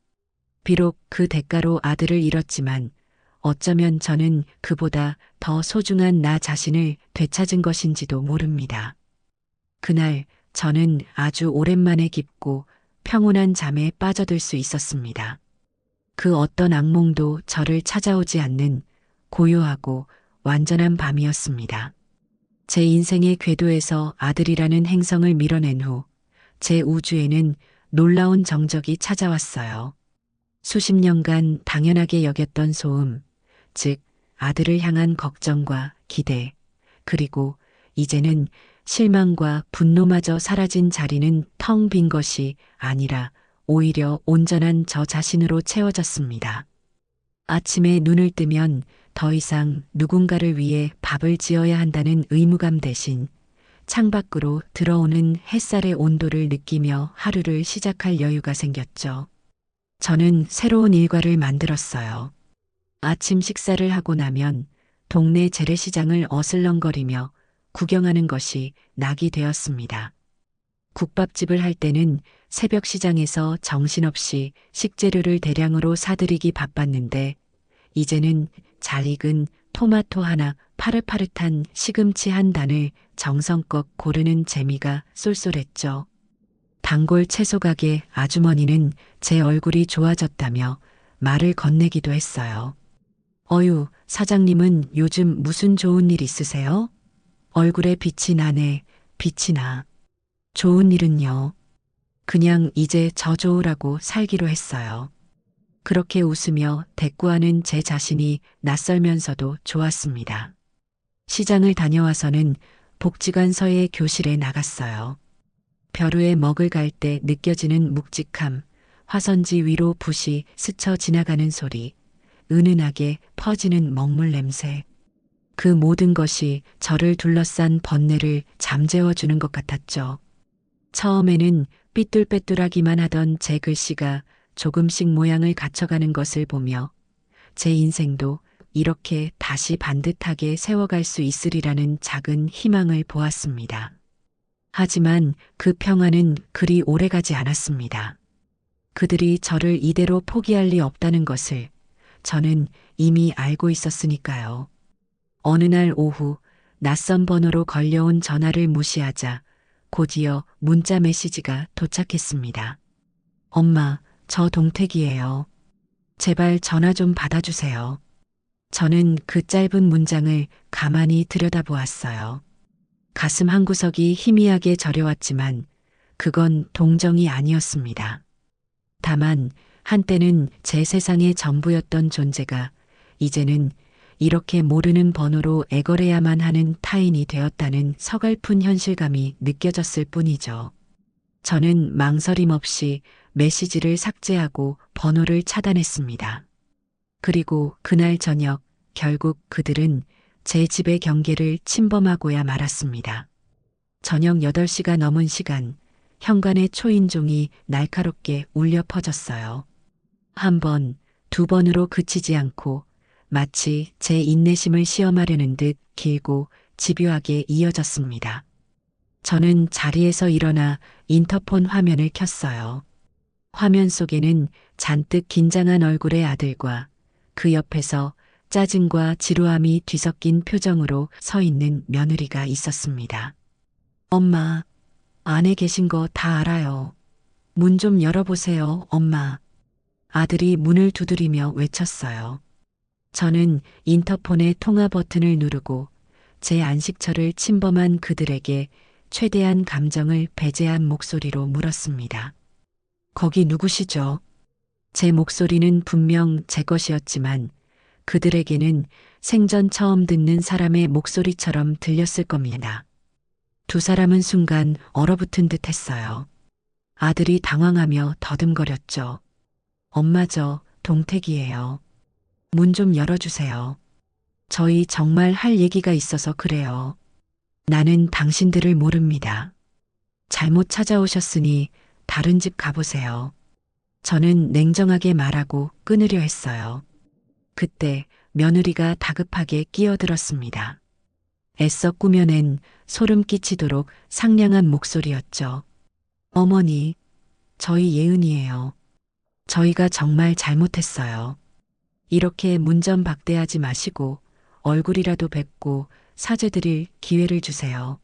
비록 그 대가로 아들을 잃었지만 어쩌면 저는 그보다 더 소중한 나 자신을 되찾은 것인지도 모릅니다. 그날 저는 아주 오랜만에 깊고 평온한 잠에 빠져들 수 있었습니다. 그 어떤 악몽도 저를 찾아오지 않는 고요하고 완전한 밤이었습니다. 제 인생의 궤도에서 아들이라는 행성을 밀어낸 후 제 우주에는 놀라운 정적이 찾아왔어요. 수십 년간 당연하게 여겼던 소음, 즉 아들을 향한 걱정과 기대, 그리고 이제는 실망과 분노마저 사라진 자리는 텅 빈 것이 아니라 오히려 온전한 저 자신으로 채워졌습니다. 아침에 눈을 뜨면 더 이상 누군가를 위해 밥을 지어야 한다는 의무감 대신 창밖으로 들어오는 햇살의 온도를 느끼며 하루를 시작할 여유가 생겼죠. 저는 새로운 일과를 만들었어요. 아침 식사를 하고 나면 동네 재래시장을 어슬렁거리며 구경하는 것이 낙이 되었습니다. 국밥집을 할 때는 새벽 시장에서 정신없이 식재료를 대량으로 사들이기 바빴는데 이제는 잘 익은 토마토 하나, 파릇파릇한 시금치 한 단을 정성껏 고르는 재미가 쏠쏠했죠. 단골 채소 가게 아주머니는 제 얼굴이 좋아졌다며 말을 건네기도 했어요. 어유, 사장님은 요즘 무슨 좋은 일 있으세요? 얼굴에 빛이 나네, 빛이 나. 좋은 일은요. 그냥 이제 저 좋으라고 살기로 했어요. 그렇게 웃으며 대꾸하는 제 자신이 낯설면서도 좋았습니다. 시장을 다녀와서는 복지관서의 교실에 나갔어요. 벼루에 먹을 갈 때 느껴지는 묵직함, 화선지 위로 붓이 스쳐 지나가는 소리, 은은하게 퍼지는 먹물 냄새. 그 모든 것이 저를 둘러싼 번뇌를 잠재워주는 것 같았죠. 처음에는 삐뚤빼뚤하기만 하던 제 글씨가 조금씩 모양을 갖춰가는 것을 보며 제 인생도 이렇게 다시 반듯하게 세워갈 수 있으리라는 작은 희망을 보았습니다. 하지만 그 평화는 그리 오래가지 않았습니다. 그들이 저를 이대로 포기할 리 없다는 것을 저는 이미 알고 있었으니까요. 어느 날 오후 낯선 번호로 걸려온 전화를 무시하자 곧이어 문자 메시지가 도착했습니다. 엄마, 저 동택이에요. 제발 전화 좀 받아주세요. 저는 그 짧은 문장을 가만히 들여다보았어요. 가슴 한구석이 희미하게 저려왔지만 그건 동정이 아니었습니다. 다만 한때는 제 세상의 전부였던 존재가 이제는 이렇게 모르는 번호로 애걸해야만 하는 타인이 되었다는 서글픈 현실감이 느껴졌을 뿐이죠. 저는 망설임 없이 메시지를 삭제하고 번호를 차단했습니다. 그리고 그날 저녁 결국 그들은 제 집의 경계를 침범하고야 말았습니다. 저녁 8시가 넘은 시간, 현관의 초인종이 날카롭게 울려 퍼졌어요. 한 번, 두 번으로 그치지 않고 마치 제 인내심을 시험하려는 듯 길고 집요하게 이어졌습니다. 저는 자리에서 일어나 인터폰 화면을 켰어요. 화면 속에는 잔뜩 긴장한 얼굴의 아들과 그 옆에서 짜증과 지루함이 뒤섞인 표정으로 서 있는 며느리가 있었습니다. 엄마, 안에 계신 거 다 알아요. 문 좀 열어보세요, 엄마. 아들이 문을 두드리며 외쳤어요. 저는 인터폰의 통화 버튼을 누르고 제 안식처를 침범한 그들에게 최대한 감정을 배제한 목소리로 물었습니다. 거기 누구시죠? 제 목소리는 분명 제 것이었지만 그들에게는 생전 처음 듣는 사람의 목소리처럼 들렸을 겁니다. 두 사람은 순간 얼어붙은 듯 했어요. 아들이 당황하며 더듬거렸죠. 엄마, 저 동택이에요. 문 좀 열어주세요. 저희 정말 할 얘기가 있어서 그래요. 나는 당신들을 모릅니다. 잘못 찾아오셨으니 다른 집 가보세요. 저는 냉정하게 말하고 끊으려 했어요. 그때 며느리가 다급하게 끼어들었습니다. 애써 꾸며낸 소름 끼치도록 상냥한 목소리였죠. 어머니, 저희 예은이에요. 저희가 정말 잘못했어요. 이렇게 문전박대하지 마시고 얼굴이라도 뵙고 사죄드릴 기회를 주세요.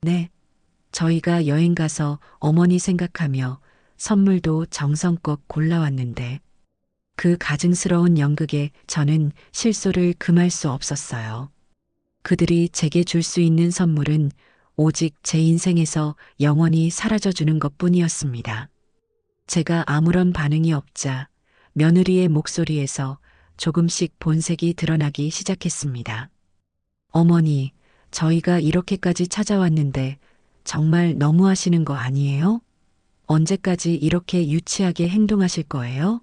네, 저희가 여행 가서 어머니 생각하며 선물도 정성껏 골라왔는데 그 가증스러운 연극에 저는 실소를 금할 수 없었어요. 그들이 제게 줄 수 있는 선물은 오직 제 인생에서 영원히 사라져주는 것뿐이었습니다. 제가 아무런 반응이 없자 며느리의 목소리에서 조금씩 본색이 드러나기 시작했습니다. 어머니, 저희가 이렇게까지 찾아왔는데 정말 너무하시는 거 아니에요? 언제까지 이렇게 유치하게 행동하실 거예요?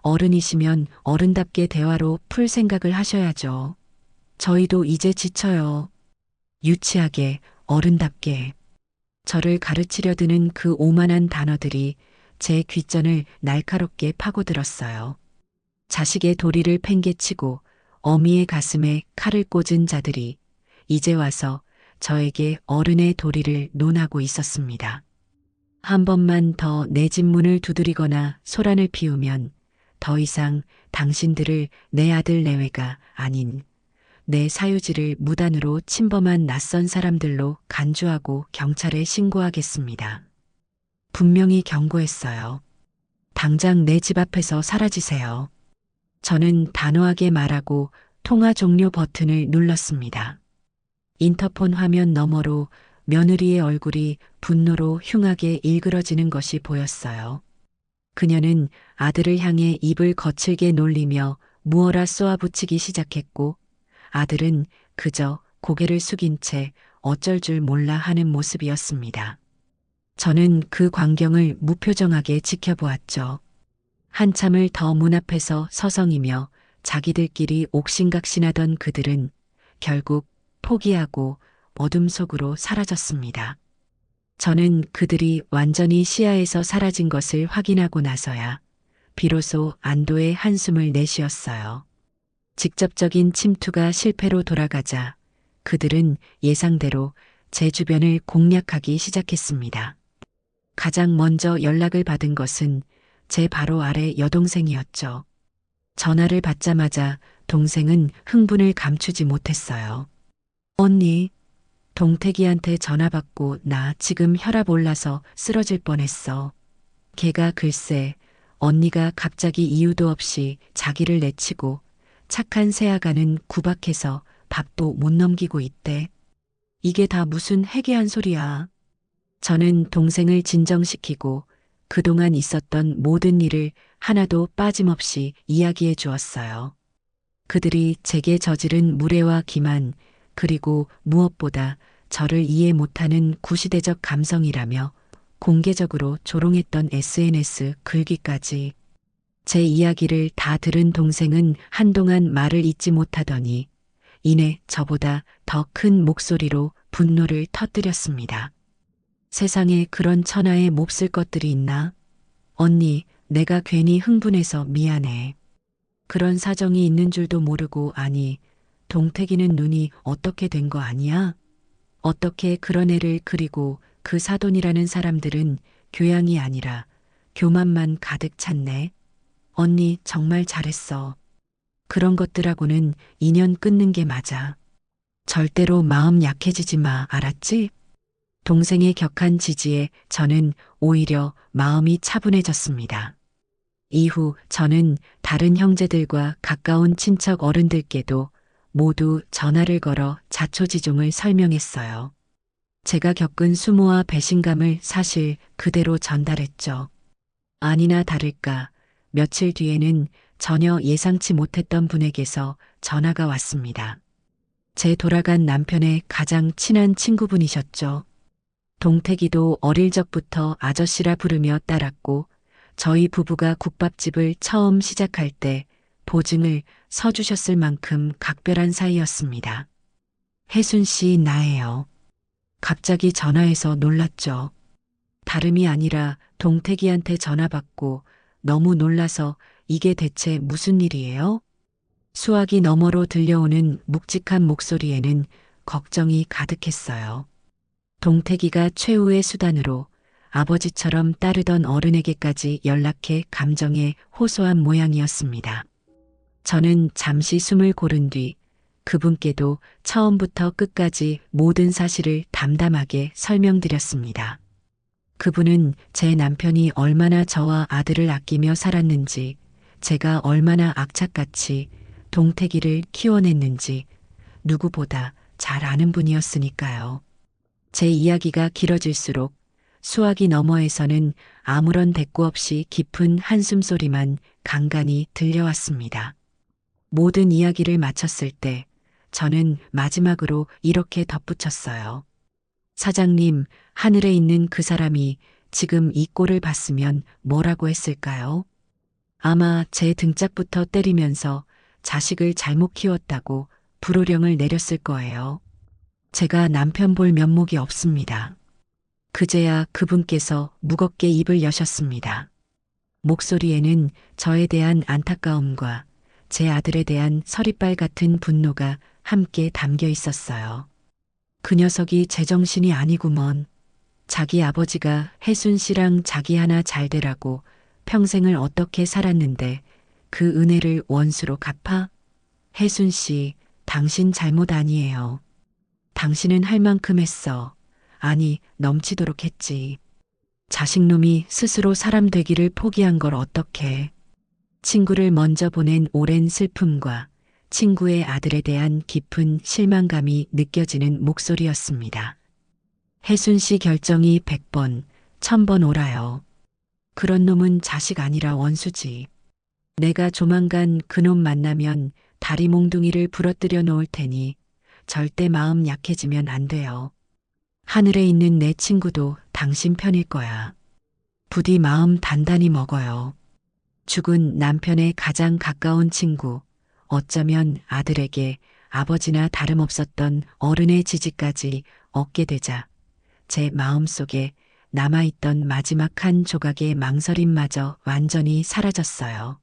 어른이시면 어른답게 대화로 풀 생각을 하셔야죠. 저희도 이제 지쳐요. 유치하게, 어른답게. 저를 가르치려 드는 그 오만한 단어들이 제 귓전을 날카롭게 파고들었어요. 자식의 도리를 팽개치고 어미의 가슴에 칼을 꽂은 자들이 이제 와서 저에게 어른의 도리를 논하고 있었습니다. 한 번만 더 내 집 문을 두드리거나 소란을 피우면 더 이상 당신들을 내 아들 내외가 아닌 내 사유지를 무단으로 침범한 낯선 사람들로 간주하고 경찰에 신고하겠습니다. 분명히 경고했어요. 당장 내 집 앞에서 사라지세요. 저는 단호하게 말하고 통화 종료 버튼을 눌렀습니다. 인터폰 화면 너머로 며느리의 얼굴이 분노로 흉하게 일그러지는 것이 보였어요. 그녀는 아들을 향해 입을 거칠게 놀리며 무어라 쏘아붙이기 시작했고 아들은 그저 고개를 숙인 채 어쩔 줄 몰라 하는 모습이었습니다. 저는 그 광경을 무표정하게 지켜보았죠. 한참을 더 문 앞에서 서성이며 자기들끼리 옥신각신하던 그들은 결국 포기하고 어둠 속으로 사라졌습니다. 저는 그들이 완전히 시야에서 사라진 것을 확인하고 나서야 비로소 안도의 한숨을 내쉬었어요. 직접적인 침투가 실패로 돌아가자 그들은 예상대로 제 주변을 공략하기 시작했습니다. 가장 먼저 연락을 받은 것은 제 바로 아래 여동생이었죠. 전화를 받자마자 동생은 흥분을 감추지 못했어요. 언니, 동태기한테 전화 받고 나 지금 혈압 올라서 쓰러질 뻔했어. 걔가 글쎄 언니가 갑자기 이유도 없이 자기를 내치고 착한 새아가는 구박해서 밥도 못 넘기고 있대. 이게 다 무슨 해괴한 소리야. 저는 동생을 진정시키고 그동안 있었던 모든 일을 하나도 빠짐없이 이야기해 주었어요. 그들이 제게 저지른 무례와 기만, 그리고 무엇보다 저를 이해 못하는 구시대적 감성이라며 공개적으로 조롱했던 SNS 글귀까지. 제 이야기를 다 들은 동생은 한동안 말을 잇지 못하더니 이내 저보다 더 큰 목소리로 분노를 터뜨렸습니다. 세상에 그런 천하에 몹쓸 것들이 있나? 언니, 내가 괜히 흥분해서 미안해. 그런 사정이 있는 줄도 모르고 아니, 동태기는 눈이 어떻게 된 거 아니야? 어떻게 그런 애를 그리고 그 사돈이라는 사람들은 교양이 아니라 교만만 가득 찼네. 언니 정말 잘했어. 그런 것들하고는 인연 끊는 게 맞아. 절대로 마음 약해지지 마, 알았지? 동생의 격한 지지에 저는 오히려 마음이 차분해졌습니다. 이후 저는 다른 형제들과 가까운 친척 어른들께도 모두 전화를 걸어 자초지종을 설명했어요. 제가 겪은 수모와 배신감을 사실 그대로 전달했죠. 아니나 다를까 며칠 뒤에는 전혀 예상치 못했던 분에게서 전화가 왔습니다. 제 돌아간 남편의 가장 친한 친구분이셨죠. 동태기도 어릴 적부터 아저씨라 부르며 따랐고 저희 부부가 국밥집을 처음 시작할 때 보증을 서주셨을 만큼 각별한 사이였습니다. 혜순 씨 나예요. 갑자기 전화해서 놀랐죠. 다름이 아니라 동태기한테 전화 받고 너무 놀라서 이게 대체 무슨 일이에요? 수화기 너머로 들려오는 묵직한 목소리에는 걱정이 가득했어요. 동태기가 최후의 수단으로 아버지처럼 따르던 어른에게까지 연락해 감정에 호소한 모양이었습니다. 저는 잠시 숨을 고른 뒤 그분께도 처음부터 끝까지 모든 사실을 담담하게 설명드렸습니다. 그분은 제 남편이 얼마나 저와 아들을 아끼며 살았는지, 제가 얼마나 악착같이 동태기를 키워냈는지 누구보다 잘 아는 분이었으니까요. 제 이야기가 길어질수록 수화기 너머에서는 아무런 대꾸 없이 깊은 한숨소리만 간간히 들려왔습니다. 모든 이야기를 마쳤을 때 저는 마지막으로 이렇게 덧붙였어요. 사장님, 하늘에 있는 그 사람이 지금 이 꼴을 봤으면 뭐라고 했을까요? 아마 제 등짝부터 때리면서 자식을 잘못 키웠다고 불호령을 내렸을 거예요. 제가 남편 볼 면목이 없습니다. 그제야 그분께서 무겁게 입을 여셨습니다. 목소리에는 저에 대한 안타까움과 제 아들에 대한 서리빨 같은 분노가 함께 담겨 있었어요. 그 녀석이 제정신이 아니구먼. 자기 아버지가 혜순 씨랑 자기 하나 잘 되라고 평생을 어떻게 살았는데 그 은혜를 원수로 갚아? 혜순 씨, 당신 잘못 아니에요. 당신은 할 만큼 했어. 아니, 넘치도록 했지. 자식놈이 스스로 사람 되기를 포기한 걸 어떡해. 친구를 먼저 보낸 오랜 슬픔과 친구의 아들에 대한 깊은 실망감이 느껴지는 목소리였습니다. 혜순 씨 결정이 100번, 1000번 오라요. 그런 놈은 자식 아니라 원수지. 내가 조만간 그놈 만나면 다리 몽둥이를 부러뜨려 놓을 테니 절대 마음 약해지면 안 돼요. 하늘에 있는 내 친구도 당신 편일 거야. 부디 마음 단단히 먹어요. 죽은 남편의 가장 가까운 친구, 어쩌면 아들에게 아버지나 다름없었던 어른의 지지까지 얻게 되자 제 마음속에 남아있던 마지막 한 조각의 망설임마저 완전히 사라졌어요.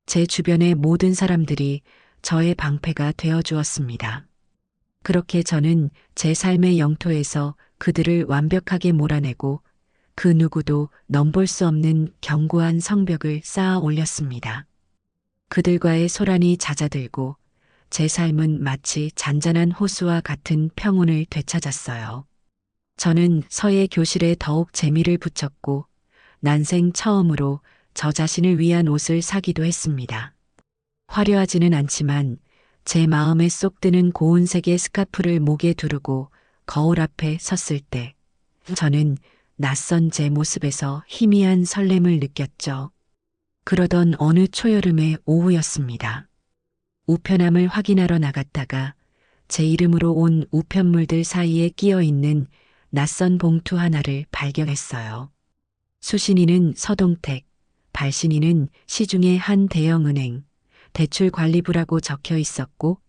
제 주변의 모든 사람들이 저의 방패가 되어 주었습니다. 그렇게 저는 제 삶의 영토에서 그들을 완벽하게 몰아내고 그 누구도 넘볼 수 없는 견고한 성벽을 쌓아 올렸습니다. 그들과의 소란이 잦아들고 제 삶은 마치 잔잔한 호수와 같은 평온을 되찾았어요. 저는 서예 교실에 더욱 재미를 붙였고 난생 처음으로 저 자신을 위한 옷을 사기도 했습니다. 화려하지는 않지만 제 마음에 쏙 드는 고운색의 스카프를 목에 두르고 거울 앞에 섰을 때 저는 낯선 제 모습에서 희미한 설렘을 느꼈죠. 그러던 어느 초여름의 오후였습니다. 우편함을 확인하러 나갔다가 제 이름으로 온 우편물들 사이에 끼어 있는 낯선 봉투 하나를 발견했어요. 수신인은 서동택, 발신인은 시중의 한 대형은행, 대출관리부라고 적혀 있었고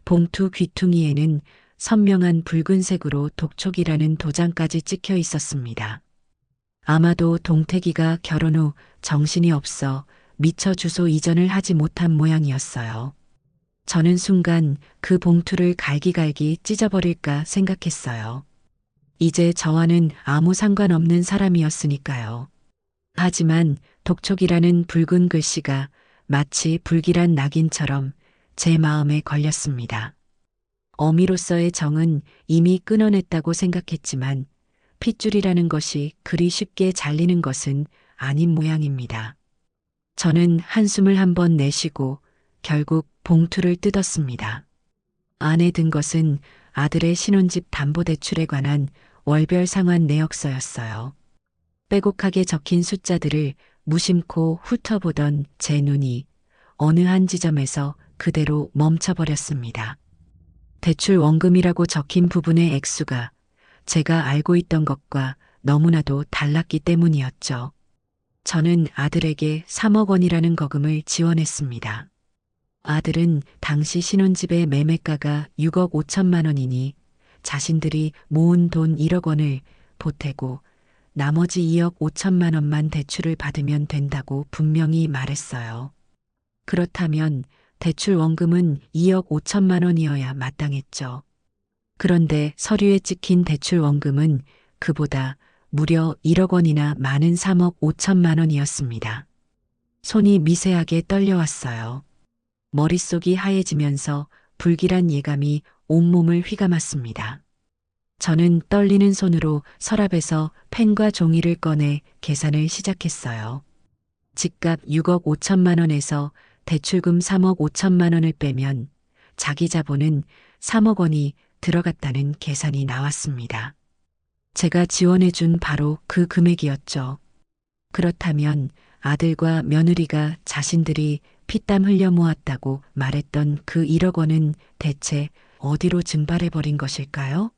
봉투 귀퉁이에는 선명한 붉은색으로 독촉이라는 도장까지 찍혀 있었습니다. 아마도 동택이가 결혼 후 정신이 없어 미처 주소 이전을 하지 못한 모양이었어요. 저는 순간 그 봉투를 갈기갈기 찢어버릴까 생각했어요. 이제 저와는 아무 상관없는 사람이었으니까요. 하지만 독촉이라는 붉은 글씨가 마치 불길한 낙인처럼 제 마음에 걸렸습니다. 어미로서의 정은 이미 끊어냈다고 생각했지만 핏줄이라는 것이 그리 쉽게 잘리는 것은 아닌 모양입니다. 저는 한숨을 한번 내쉬고 결국 봉투를 뜯었습니다. 안에 든 것은 아들의 신혼집 담보대출에 관한 월별 상환 내역서였어요. 빼곡하게 적힌 숫자들을 무심코 훑어보던 제 눈이 어느 한 지점에서 그대로 멈춰버렸습니다. 대출 원금이라고 적힌 부분의 액수가 제가 알고 있던 것과 너무나도 달랐기 때문이었죠. 저는 아들에게 3억 원이라는 거금을 지원했습니다. 아들은 당시 신혼집의 매매가가 6억 5천만 원이니 자신들이 모은 돈 1억 원을 보태고 나머지 2억 5천만 원만 대출을 받으면 된다고 분명히 말했어요. 그렇다면 대출 원금은 2억 5천만 원이어야 마땅했죠. 그런데 서류에 찍힌 대출 원금은 그보다 무려 1억 원이나 많은 3억 5천만 원이었습니다. 손이 미세하게 떨려왔어요. 머릿속이 하얘지면서 불길한 예감이 온몸을 휘감았습니다. 저는 떨리는 손으로 서랍에서 펜과 종이를 꺼내 계산을 시작했어요. 집값 6억 5천만 원에서 대출금 3억 5천만 원을 빼면 자기 자본은 3억 원이 들어갔다는 계산이 나왔습니다. 제가 지원해준 바로 그 금액이었죠. 그렇다면 아들과 며느리가 자신들이 피땀 흘려 모았다고 말했던 그 1억 원은 대체 어디로 증발해버린 것일까요?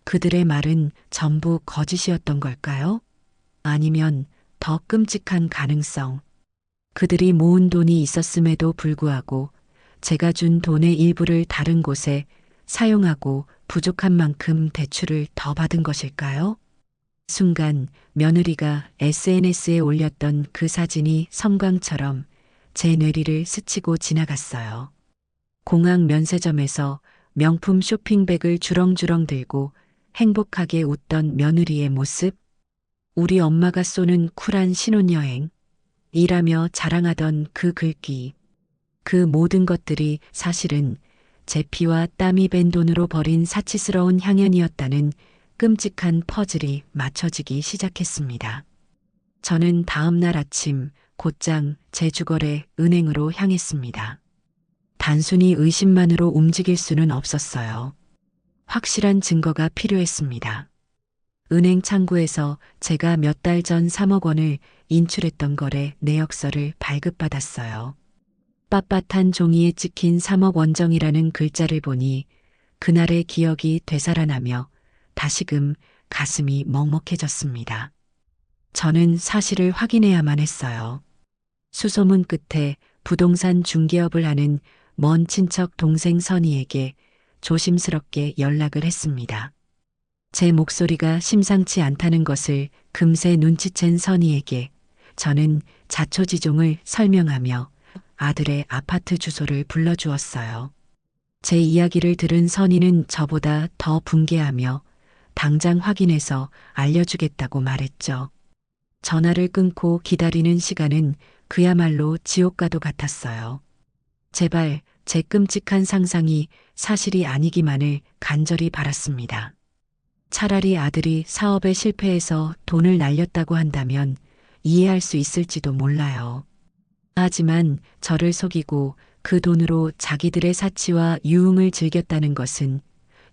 그들의 말은 전부 거짓이었던 걸까요? 아니면 더 끔찍한 가능성. 그들이 모은 돈이 있었음에도 불구하고 제가 준 돈의 일부를 다른 곳에 사용하고 부족한 만큼 대출을 더 받은 것일까요? 순간 며느리가 SNS에 올렸던 그 사진이 섬광처럼 제 뇌리를 스치고 지나갔어요. 공항 면세점에서 명품 쇼핑백을 주렁주렁 들고 행복하게 웃던 며느리의 모습, 우리 엄마가 쏘는 쿨한 신혼여행, 일하며 자랑하던 그 글귀, 그 모든 것들이 사실은 제 피와 땀이 밴 돈으로 벌인 사치스러운 향연이었다는 끔찍한 퍼즐이 맞춰지기 시작했습니다. 저는 다음 날 아침 곧장 제 주거래 은행으로 향했습니다. 단순히 의심만으로 움직일 수는 없었어요. 확실한 증거가 필요했습니다. 은행 창구에서 제가 몇 달 전 3억 원을 인출했던 거래 내역서를 발급받았어요. 빳빳한 종이에 찍힌 3억 원정이라는 글자를 보니 그날의 기억이 되살아나며 다시금 가슴이 먹먹해졌습니다. 저는 사실을 확인해야만 했어요. 수소문 끝에 부동산 중개업을 하는 먼 친척 동생 선희에게 조심스럽게 연락을 했습니다. 제 목소리가 심상치 않다는 것을 금세 눈치챈 선희에게 저는 자초지종을 설명하며 아들의 아파트 주소를 불러주었어요. 제 이야기를 들은 선희는 저보다 더 분개하며 당장 확인해서 알려주겠다고 말했죠. 전화를 끊고 기다리는 시간은 그야말로 지옥과도 같았어요. 제발 제 끔찍한 상상이 사실이 아니기만을 간절히 바랐습니다. 차라리 아들이 사업에 실패해서 돈을 날렸다고 한다면 이해할 수 있을지도 몰라요. 하지만 저를 속이고 그 돈으로 자기들의 사치와 유흥을 즐겼다는 것은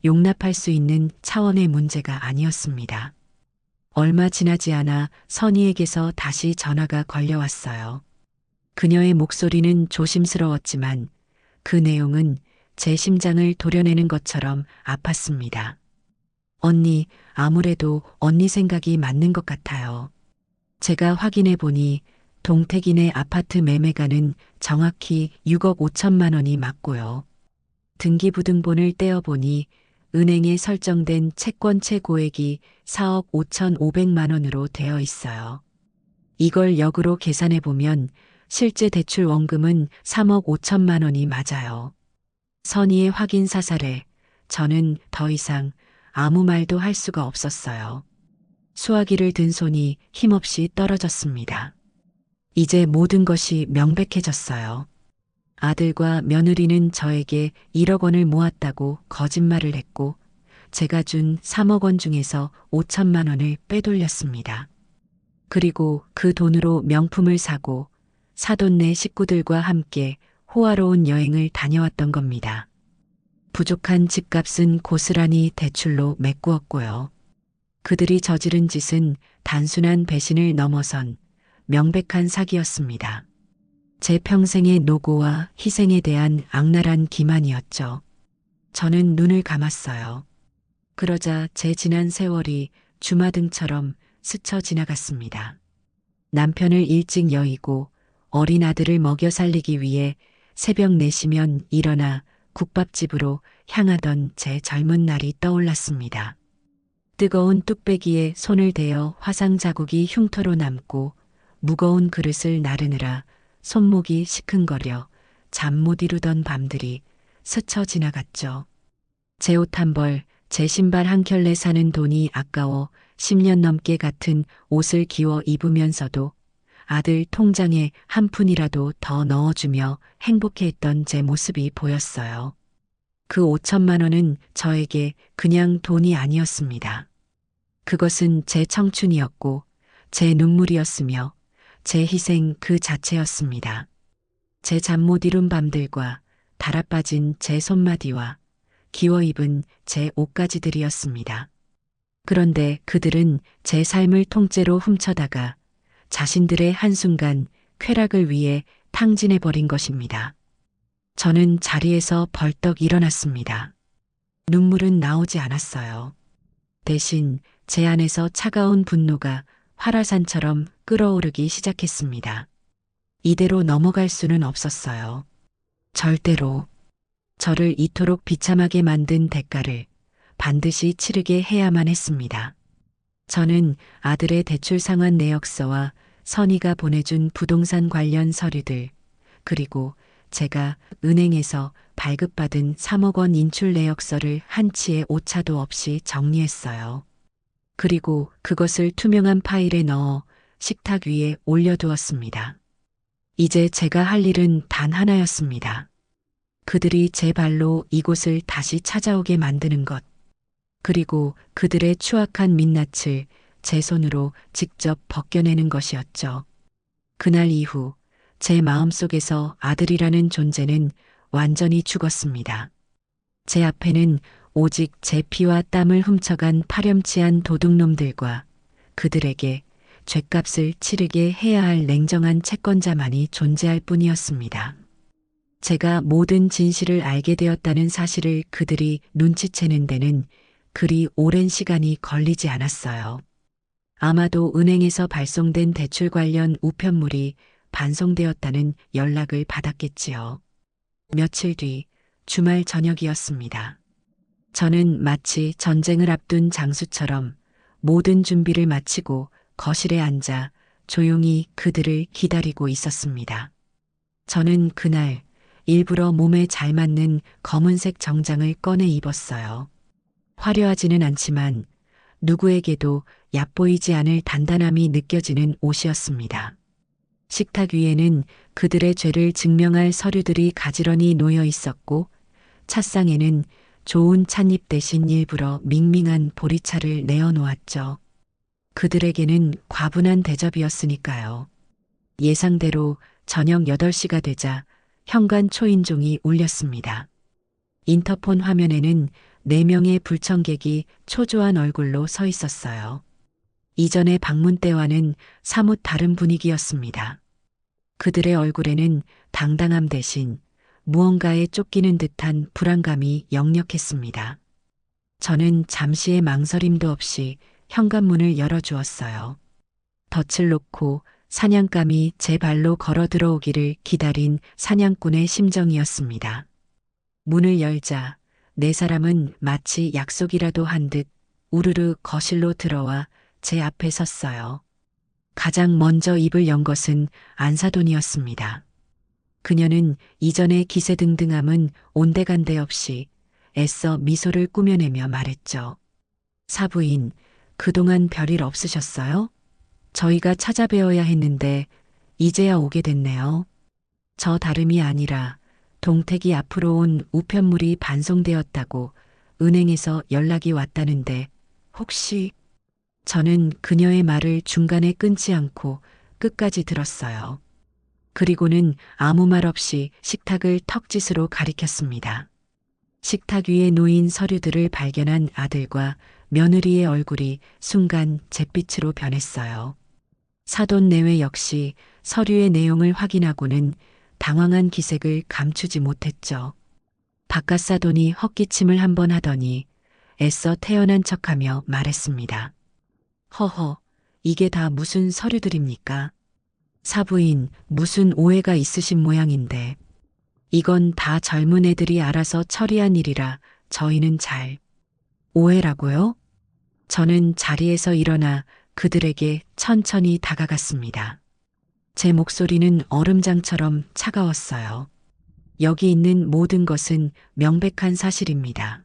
용납할 수 있는 차원의 문제가 아니었습니다. 얼마 지나지 않아 선희에게서 다시 전화가 걸려왔어요. 그녀의 목소리는 조심스러웠지만 그 내용은 제 심장을 도려내는 것처럼 아팠습니다. 언니, 아무래도 언니 생각이 맞는 것 같아요. 제가 확인해 보니 동택인의 아파트 매매가는 정확히 6억 5천만 원이 맞고요. 등기부등본을 떼어보니 은행에 설정된 채권 최고액이 4억 5,500만 원으로 되어 있어요. 이걸 역으로 계산해 보면 실제 대출 원금은 3억 5천만 원이 맞아요. 선의의 확인 사살에 저는 더 이상 아무 말도 할 수가 없었어요. 수화기를 든 손이 힘없이 떨어졌습니다. 이제 모든 것이 명백해졌어요. 아들과 며느리는 저에게 1억 원을 모았다고 거짓말을 했고 제가 준 3억 원 중에서 5천만 원을 빼돌렸습니다. 그리고 그 돈으로 명품을 사고 사돈네 식구들과 함께 호화로운 여행을 다녀왔던 겁니다. 부족한 집값은 고스란히 대출로 메꾸었고요. 그들이 저지른 짓은 단순한 배신을 넘어선 명백한 사기였습니다. 제 평생의 노고와 희생에 대한 악랄한 기만이었죠. 저는 눈을 감았어요. 그러자 제 지난 세월이 주마등처럼 스쳐 지나갔습니다. 남편을 일찍 여의고 어린 아들을 먹여 살리기 위해 새벽 4시면 일어나 국밥집으로 향하던 제 젊은 날이 떠올랐습니다. 뜨거운 뚝배기에 손을 대어 화상 자국이 흉터로 남고 무거운 그릇을 나르느라 손목이 시큰거려 잠 못 이루던 밤들이 스쳐 지나갔죠. 제 옷 한 벌, 제 신발 한 켤레 사는 돈이 아까워 10년 넘게 같은 옷을 기워 입으면서도 아들 통장에 한 푼이라도 더 넣어주며 행복해했던 제 모습이 보였어요. 그 5천만 원은 저에게 그냥 돈이 아니었습니다. 그것은 제 청춘이었고 제 눈물이었으며 제 희생 그 자체였습니다. 제 잠 못 이룬 밤들과 달아빠진 제 손마디와 기워 입은 제 옷가지들이었습니다. 그런데 그들은 제 삶을 통째로 훔쳐다가 자신들의 한순간 쾌락을 위해 탕진해버린 것입니다. 저는 자리에서 벌떡 일어났습니다. 눈물은 나오지 않았어요. 대신 제 안에서 차가운 분노가 활화산처럼 끓어오르기 시작했습니다. 이대로 넘어갈 수는 없었어요. 절대로. 저를 이토록 비참하게 만든 대가를 반드시 치르게 해야만 했습니다. 저는 아들의 대출 상환 내역서와 선희가 보내준 부동산 관련 서류들, 그리고 제가 은행에서 발급받은 3억 원 인출 내역서를 한치의 오차도 없이 정리했어요. 그리고 그것을 투명한 파일에 넣어 식탁 위에 올려두었습니다. 이제 제가 할 일은 단 하나였습니다. 그들이 제 발로 이곳을 다시 찾아오게 만드는 것. 그리고 그들의 추악한 민낯을 제 손으로 직접 벗겨내는 것이었죠. 그날 이후 제 마음속에서 아들이라는 존재는 완전히 죽었습니다. 제 앞에는 오직 제 피와 땀을 훔쳐간 파렴치한 도둑놈들과 그들에게 죗값을 치르게 해야 할 냉정한 채권자만이 존재할 뿐이었습니다. 제가 모든 진실을 알게 되었다는 사실을 그들이 눈치채는 데는 그리 오랜 시간이 걸리지 않았어요. 아마도 은행에서 발송된 대출 관련 우편물이 반송되었다는 연락을 받았겠지요. 며칠 뒤 주말 저녁이었습니다. 저는 마치 전쟁을 앞둔 장수처럼 모든 준비를 마치고 거실에 앉아 조용히 그들을 기다리고 있었습니다. 저는 그날 일부러 몸에 잘 맞는 검은색 정장을 꺼내 입었어요. 화려하지는 않지만 누구에게도 얕보이지 않을 단단함이 느껴지는 옷이었습니다. 식탁 위에는 그들의 죄를 증명할 서류들이 가지런히 놓여 있었고 찻상에는 좋은 찻잎 대신 일부러 밍밍한 보리차를 내어 놓았죠. 그들에게는 과분한 대접이었으니까요. 예상대로 저녁 8시가 되자 현관 초인종이 울렸습니다. 인터폰 화면에는 4명의 불청객이 초조한 얼굴로 서 있었어요. 이전의 방문 때와는 사뭇 다른 분위기였습니다. 그들의 얼굴에는 당당함 대신 무언가에 쫓기는 듯한 불안감이 역력했습니다. 저는 잠시의 망설임도 없이 현관문을 열어주었어요. 덫을 놓고 사냥감이 제 발로 걸어 들어오기를 기다린 사냥꾼의 심정이었습니다. 문을 열자 4사람은 마치 약속이라도 한 듯 우르르 거실로 들어와 제 앞에 섰어요. 가장 먼저 입을 연 것은 안사돈이었습니다. 그녀는 이전의 기세등등함은 온데간데 없이 애써 미소를 꾸며내며 말했죠. 사부인, 그동안 별일 없으셨어요? 저희가 찾아뵈어야 했는데 이제야 오게 됐네요. 저 다름이 아니라 동택이 앞으로 온 우편물이 반송되었다고 은행에서 연락이 왔다는데 혹시... 저는 그녀의 말을 중간에 끊지 않고 끝까지 들었어요. 그리고는 아무 말 없이 식탁을 턱짓으로 가리켰습니다. 식탁 위에 놓인 서류들을 발견한 아들과 며느리의 얼굴이 순간 잿빛으로 변했어요. 사돈 내외 역시 서류의 내용을 확인하고는 당황한 기색을 감추지 못했죠. 바깥 사돈이 헛기침을 한번 하더니 애써 태연한 척하며 말했습니다. 허허, 이게 다 무슨 서류들입니까? 사부인, 무슨 오해가 있으신 모양인데. 이건 다 젊은 애들이 알아서 처리한 일이라 저희는 잘... 오해라고요? 저는 자리에서 일어나 그들에게 천천히 다가갔습니다. 제 목소리는 얼음장처럼 차가웠어요. 여기 있는 모든 것은 명백한 사실입니다.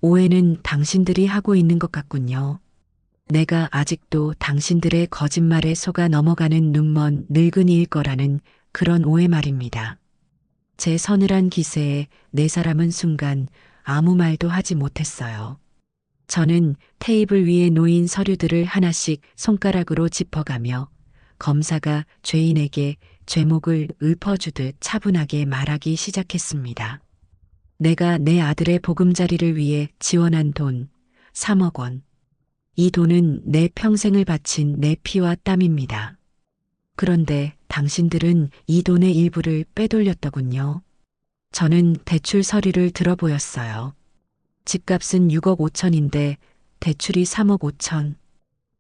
오해는 당신들이 하고 있는 것 같군요. 내가 아직도 당신들의 거짓말에 속아 넘어가는 눈먼 늙은이일 거라는 그런 오해 말입니다. 제 서늘한 기세에 4사람은 순간 아무 말도 하지 못했어요. 저는 테이블 위에 놓인 서류들을 하나씩 손가락으로 짚어가며 검사가 죄인에게 죄목을 읊어주듯 차분하게 말하기 시작했습니다. 내가 내 아들의 보금자리를 위해 지원한 돈 3억 원. 이 돈은 내 평생을 바친 내 피와 땀입니다. 그런데 당신들은 이 돈의 일부를 빼돌렸더군요. 저는 대출 서류를 들어보였어요. 집값은 6억 5천인데 대출이 3억 5천.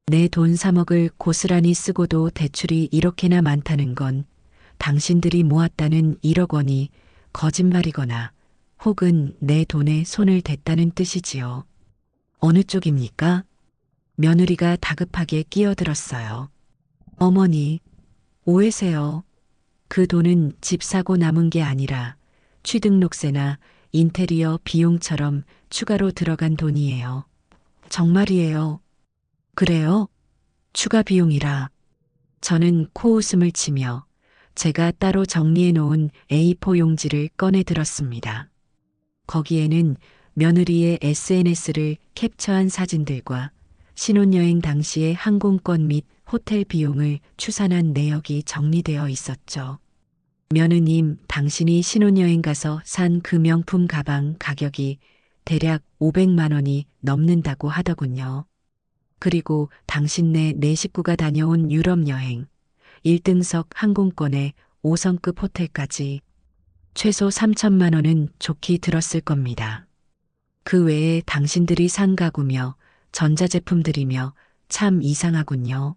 내 돈 3억을 고스란히 쓰고도 대출이 이렇게나 많다는 건 당신들이 모았다는 1억 원이 거짓말이거나 혹은 내 돈에 손을 댔다는 뜻이지요. 어느 쪽입니까? 며느리가 다급하게 끼어들었어요. 어머니, 오해세요. 그 돈은 집 사고 남은 게 아니라 취등록세나 인테리어 비용처럼 추가로 들어간 돈이에요. 정말이에요. 그래요? 추가 비용이라. 저는 코웃음을 치며 제가 따로 정리해 놓은 A4 용지를 꺼내 들었습니다. 거기에는 며느리의 SNS를 캡처한 사진들과 신혼여행 당시의 항공권 및 호텔 비용을 추산한 내역이 정리되어 있었죠. 며느님, 당신이 신혼여행 가서 산 그 명품 가방 가격이 대략 500만 원이 넘는다고 하더군요. 그리고 당신네 네 식구가 다녀온 유럽 여행, 1등석 항공권에 5성급 호텔까지 최소 3천만 원은 좋게 들었을 겁니다. 그 외에 당신들이 산 가구며 전자제품들이며 참 이상하군요.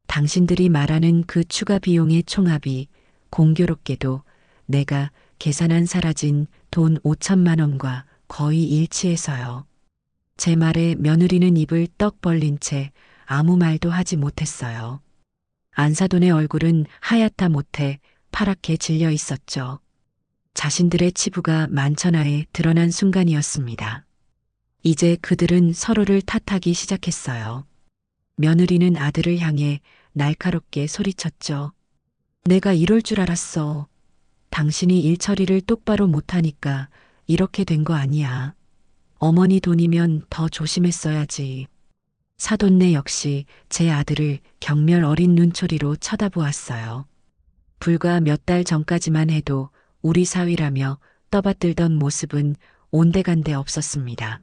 당신들이 말하는 그 추가 비용의 총합이 공교롭게도 내가 계산한 사라진 돈 5천만 원과 거의 일치해서요. 제 말에 며느리는 입을 떡 벌린 채 아무 말도 하지 못했어요. 안사돈의 얼굴은 하얗다 못해 파랗게 질려 있었죠. 자신들의 치부가 만천하에 드러난 순간이었습니다. 이제 그들은 서로를 탓하기 시작했어요. 며느리는 아들을 향해 날카롭게 소리쳤죠. 내가 이럴 줄 알았어. 당신이 일 처리를 똑바로 못하니까 이렇게 된 거 아니야. 어머니 돈이면 더 조심했어야지. 사돈네 역시 제 아들을 경멸 어린 눈초리로 쳐다보았어요. 불과 몇 달 전까지만 해도 우리 사위라며 떠받들던 모습은 온데간데 없었습니다.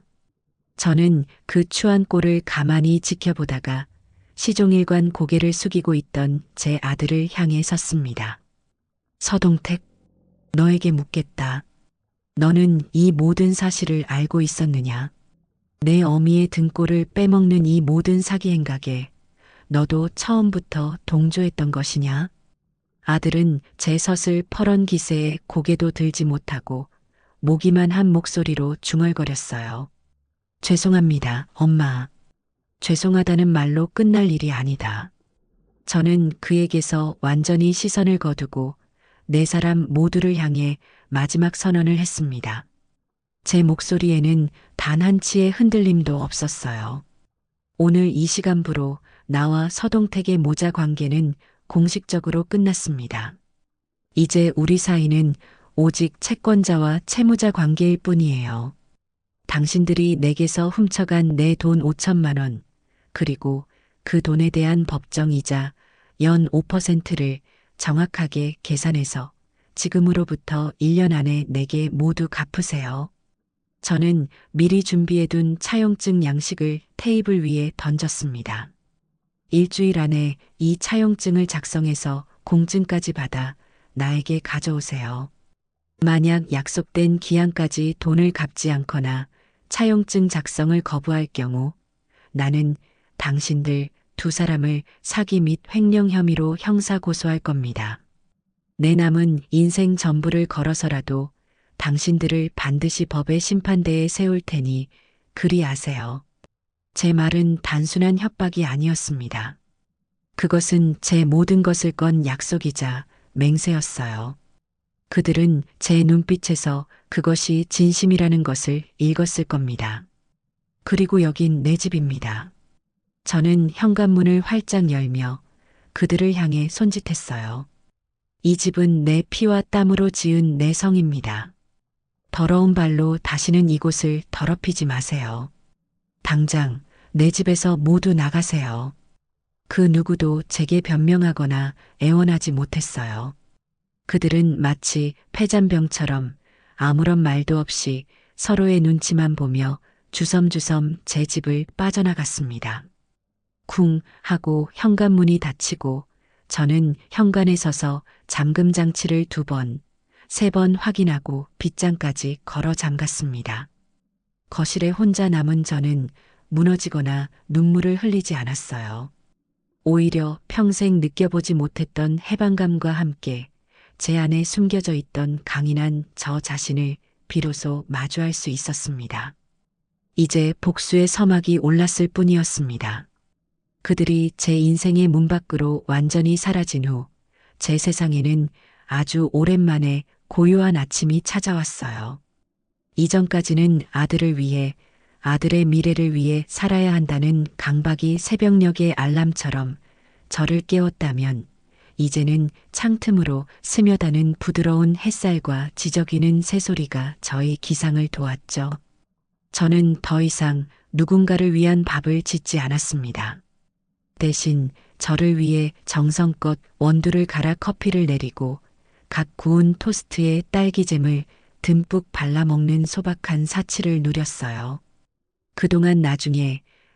저는 그 추한 꼴을 가만히 지켜보다가 시종일관 고개를 숙이고 있던 제 아들을 향해 섰습니다. 서동택, 너에게 묻겠다. 너는 이 모든 사실을 알고 있었느냐? 내 어미의 등골을 빼먹는 이 모든 사기 행각에 너도 처음부터 동조했던 것이냐? 아들은 제 섰을 퍼런 기세에 고개도 들지 못하고 모기만 한 목소리로 중얼거렸어요. 죄송합니다, 엄마. 죄송하다는 말로 끝날 일이 아니다. 저는 그에게서 완전히 시선을 거두고 네 사람 모두를 향해 마지막 선언을 했습니다. 제 목소리에는 단 한치의 흔들림도 없었어요. 오늘 이 시간부로 나와 서동택의 모자 관계는 공식적으로 끝났습니다. 이제 우리 사이는 오직 채권자와 채무자 관계일 뿐이에요. 당신들이 내게서 훔쳐간 내 돈 5천만 원, 그리고 그 돈에 대한 법정이자 연 5%를 정확하게 계산해서 지금으로부터 1년 안에 내게 모두 갚으세요. 저는 미리 준비해둔 차용증 양식을 테이블 위에 던졌습니다. 일주일 안에 이 차용증을 작성해서 공증까지 받아 나에게 가져오세요. 만약 약속된 기한까지 돈을 갚지 않거나 차용증 작성을 거부할 경우 나는 당신들 두 사람을 사기 및 횡령 혐의로 형사 고소할 겁니다. 내 남은 인생 전부를 걸어서라도 당신들을 반드시 법의 심판대에 세울 테니 그리 아세요. 제 말은 단순한 협박이 아니었습니다. 그것은 제 모든 것을 건 약속이자 맹세였어요. 그들은 제 눈빛에서 그것이 진심이라는 것을 읽었을 겁니다. 그리고 여긴 내 집입니다. 저는 현관문을 활짝 열며 그들을 향해 손짓했어요. 이 집은 내 피와 땀으로 지은 내 성입니다. 더러운 발로 다시는 이곳을 더럽히지 마세요. 당장 내 집에서 모두 나가세요. 그 누구도 제게 변명하거나 애원하지 못했어요. 그들은 마치 패잔병처럼 아무런 말도 없이 서로의 눈치만 보며 주섬주섬 제 집을 빠져나갔습니다. 쿵 하고 현관문이 닫히고 저는 현관에 서서 잠금 장치를 2번, 3번 확인하고 빗장까지 걸어 잠갔습니다. 거실에 혼자 남은 저는 무너지거나 눈물을 흘리지 않았어요. 오히려 평생 느껴보지 못했던 해방감과 함께 제 안에 숨겨져 있던 강인한 저 자신을 비로소 마주할 수 있었습니다. 이제 복수의 서막이 올랐을 뿐이었습니다. 그들이 제 인생의 문 밖으로 완전히 사라진 후 제 세상에는 아주 오랜만에 고요한 아침이 찾아왔어요. 이전까지는 아들을 위해, 아들의 미래를 위해 살아야 한다는 강박이 새벽녘의 알람처럼 저를 깨웠다면 이제는 창틈으로 스며드는 부드러운 햇살과 지저귀는 새소리가 저의 기상을 도왔죠. 저는 더 이상 누군가를 위한 밥을 짓지 않았습니다. 대신 저를 위해 정성껏 원두를 갈아 커피를 내리고 갓 구운 토스트에 딸기잼을 듬뿍 발라 먹는 소박한 사치를 누렸어요. 그동안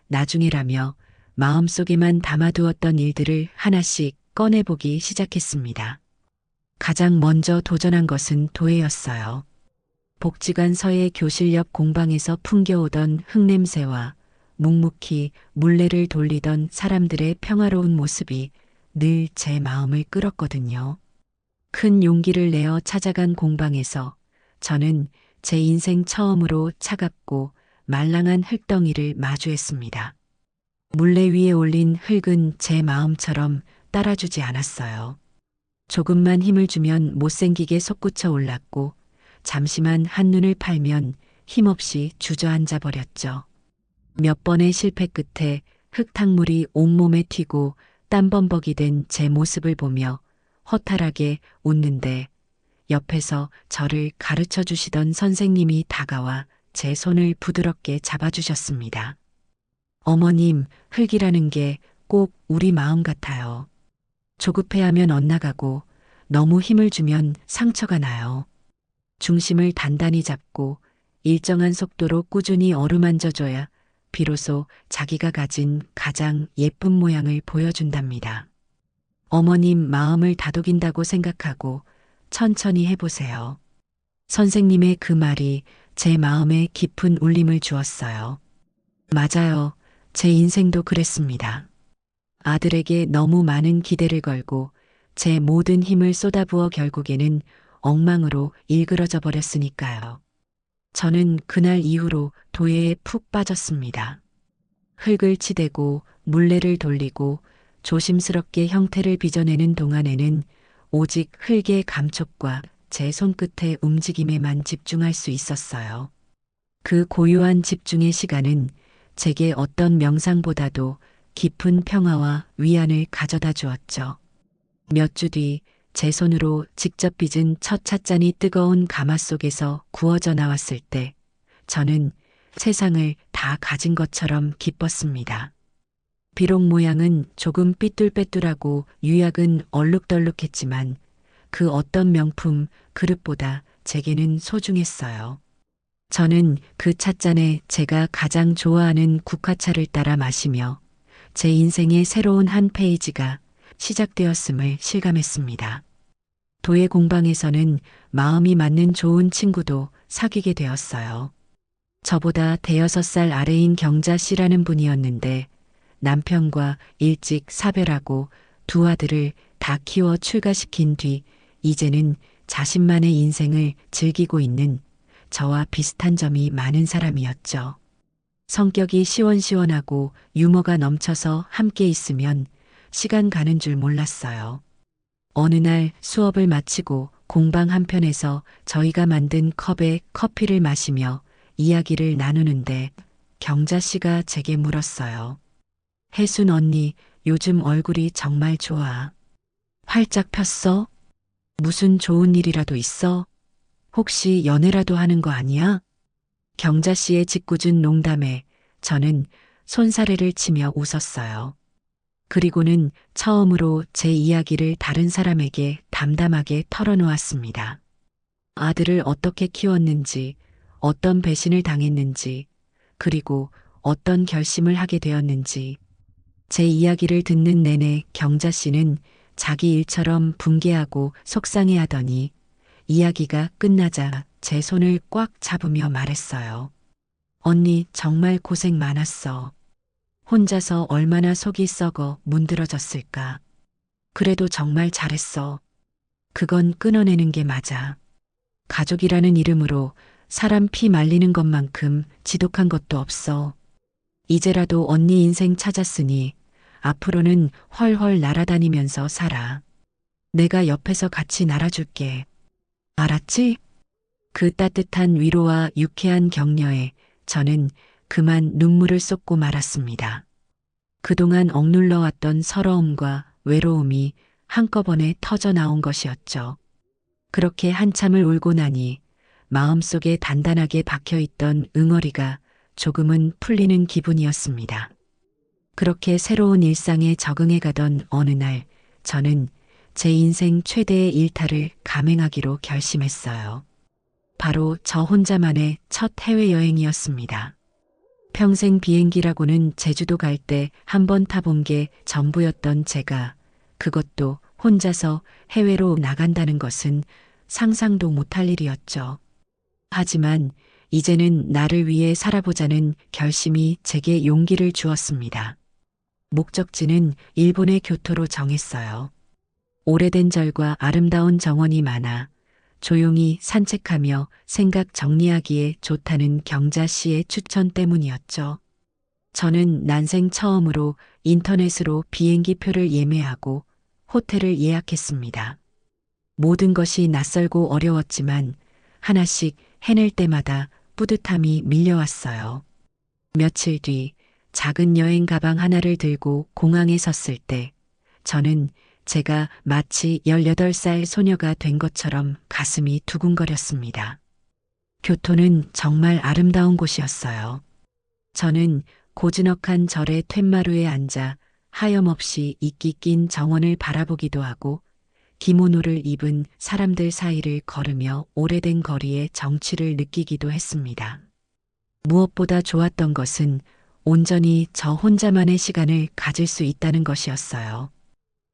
나중에라며 마음속에만 담아두었던 일들을 하나씩 꺼내보기 시작했습니다. 가장 먼저 도전한 것은 도예였어요. 복지관 서예 교실 옆 공방에서 풍겨오던 흙냄새와 묵묵히 물레를 돌리던 사람들의 평화로운 모습이 늘 제 마음을 끌었거든요. 큰 용기를 내어 찾아간 공방에서 저는 제 인생 처음으로 차갑고 말랑한 흙덩이를 마주했습니다. 물레 위에 올린 흙은 제 마음처럼 따라주지 않았어요. 조금만 힘을 주면 못생기게 솟구쳐 올랐고 잠시만 한눈을 팔면 힘없이 주저앉아 버렸죠. 몇 번의 실패 끝에 흙탕물이 온몸에 튀고 땀범벅이 된 제 모습을 보며 허탈하게 웃는데 옆에서 저를 가르쳐 주시던 선생님이 다가와 제 손을 부드럽게 잡아주셨습니다. 어머님, 흙이라는 게 꼭 우리 마음 같아요. 조급해하면 엇나가고 너무 힘을 주면 상처가 나요. 중심을 단단히 잡고 일정한 속도로 꾸준히 어루만져줘야 비로소 자기가 가진 가장 예쁜 모양을 보여준답니다. 어머님 마음을 다독인다고 생각하고 천천히 해보세요. 선생님의 그 말이 제 마음에 깊은 울림을 주었어요. 맞아요. 제 인생도 그랬습니다. 아들에게 너무 많은 기대를 걸고 제 모든 힘을 쏟아부어 결국에는 엉망으로 일그러져 버렸으니까요. 저는 그날 이후로 도예에 푹 빠졌습니다. 흙을 치대고 물레를 돌리고 조심스럽게 형태를 빚어내는 동안에는 오직 흙의 감촉과 제 손끝의 움직임에만 집중할 수 있었어요. 그 고요한 집중의 시간은 제게 어떤 명상보다도 깊은 평화와 위안을 가져다 주었죠. 몇 주 뒤 제 손으로 직접 빚은 첫 찻잔이 뜨거운 가마 속에서 구워져 나왔을 때 저는 세상을 다 가진 것처럼 기뻤습니다. 비록 모양은 조금 삐뚤빼뚤하고 유약은 얼룩덜룩했지만 그 어떤 명품 그릇보다 제게는 소중했어요. 저는 그 찻잔에 제가 가장 좋아하는 국화차를 따라 마시며 제 인생의 새로운 한 페이지가 시작되었음을 실감했습니다. 도예 공방에서는 마음이 맞는 좋은 친구도 사귀게 되었어요. 저보다 대여섯 살 아래인 경자 씨라는 분이었는데 남편과 일찍 사별하고 두 아들을 다 키워 출가시킨 뒤 이제는 자신만의 인생을 즐기고 있는 저와 비슷한 점이 많은 사람이었죠. 성격이 시원시원하고 유머가 넘쳐서 함께 있으면 시간 가는 줄 몰랐어요. 어느 날 수업을 마치고 공방 한편에서 저희가 만든 컵에 커피를 마시며 이야기를 나누는데 경자 씨가 제게 물었어요. 혜순 언니, 요즘 얼굴이 정말 좋아. 활짝 폈어? 무슨 좋은 일이라도 있어? 혹시 연애라도 하는 거 아니야? 경자 씨의 짓궂은 농담에 저는 손사래를 치며 웃었어요. 그리고는 처음으로 제 이야기를 다른 사람에게 담담하게 털어놓았습니다. 아들을 어떻게 키웠는지, 어떤 배신을 당했는지, 그리고 어떤 결심을 하게 되었는지. 제 이야기를 듣는 내내 경자 씨는 자기 일처럼 분개하고 속상해하더니 이야기가 끝나자 제 손을 꽉 잡으며 말했어요. 언니 정말 고생 많았어. 혼자서 얼마나 속이 썩어 문드러졌을까. 그래도 정말 잘했어. 그건 끊어내는 게 맞아. 가족이라는 이름으로 사람 피 말리는 것만큼 지독한 것도 없어. 이제라도 언니 인생 찾았으니 앞으로는 헐헐 날아다니면서 살아. 내가 옆에서 같이 날아줄게. 알았지? 그 따뜻한 위로와 유쾌한 격려에 저는 그만 눈물을 쏟고 말았습니다. 그동안 억눌러 왔던 서러움과 외로움이 한꺼번에 터져 나온 것이었죠. 그렇게 한참을 울고 나니 마음속에 단단하게 박혀있던 응어리가 조금은 풀리는 기분이었습니다. 그렇게 새로운 일상에 적응해 가던 어느 날, 저는 제 인생 최대의 일탈을 감행하기로 결심했어요. 바로 저 혼자만의 첫 해외여행이었습니다. 평생 비행기라고는 제주도 갈 때 한 번 타본 게 전부였던 제가, 그것도 혼자서 해외로 나간다는 것은 상상도 못할 일이었죠. 하지만 이제는 나를 위해 살아보자는 결심이 제게 용기를 주었습니다. 목적지는 일본의 교토로 정했어요. 오래된 절과 아름다운 정원이 많아 조용히 산책하며 생각 정리하기에 좋다는 경자 씨의 추천 때문이었죠. 저는 난생 처음으로 인터넷으로 비행기 표를 예매하고 호텔을 예약했습니다. 모든 것이 낯설고 어려웠지만 하나씩 해낼 때마다 뿌듯함이 밀려왔어요. 며칠 뒤 작은 여행 가방 하나를 들고 공항에 섰을 때 저는 제가 마치 18살 소녀가 된 것처럼 가슴이 두근거렸습니다. 교토는 정말 아름다운 곳이었어요. 저는 고즈넉한 절의 툇마루에 앉아 하염없이 이끼 낀 정원을 바라보기도 하고 기모노를 입은 사람들 사이를 걸으며 오래된 거리의 정취를 느끼기도 했습니다. 무엇보다 좋았던 것은 온전히 저 혼자만의 시간을 가질 수 있다는 것이었어요.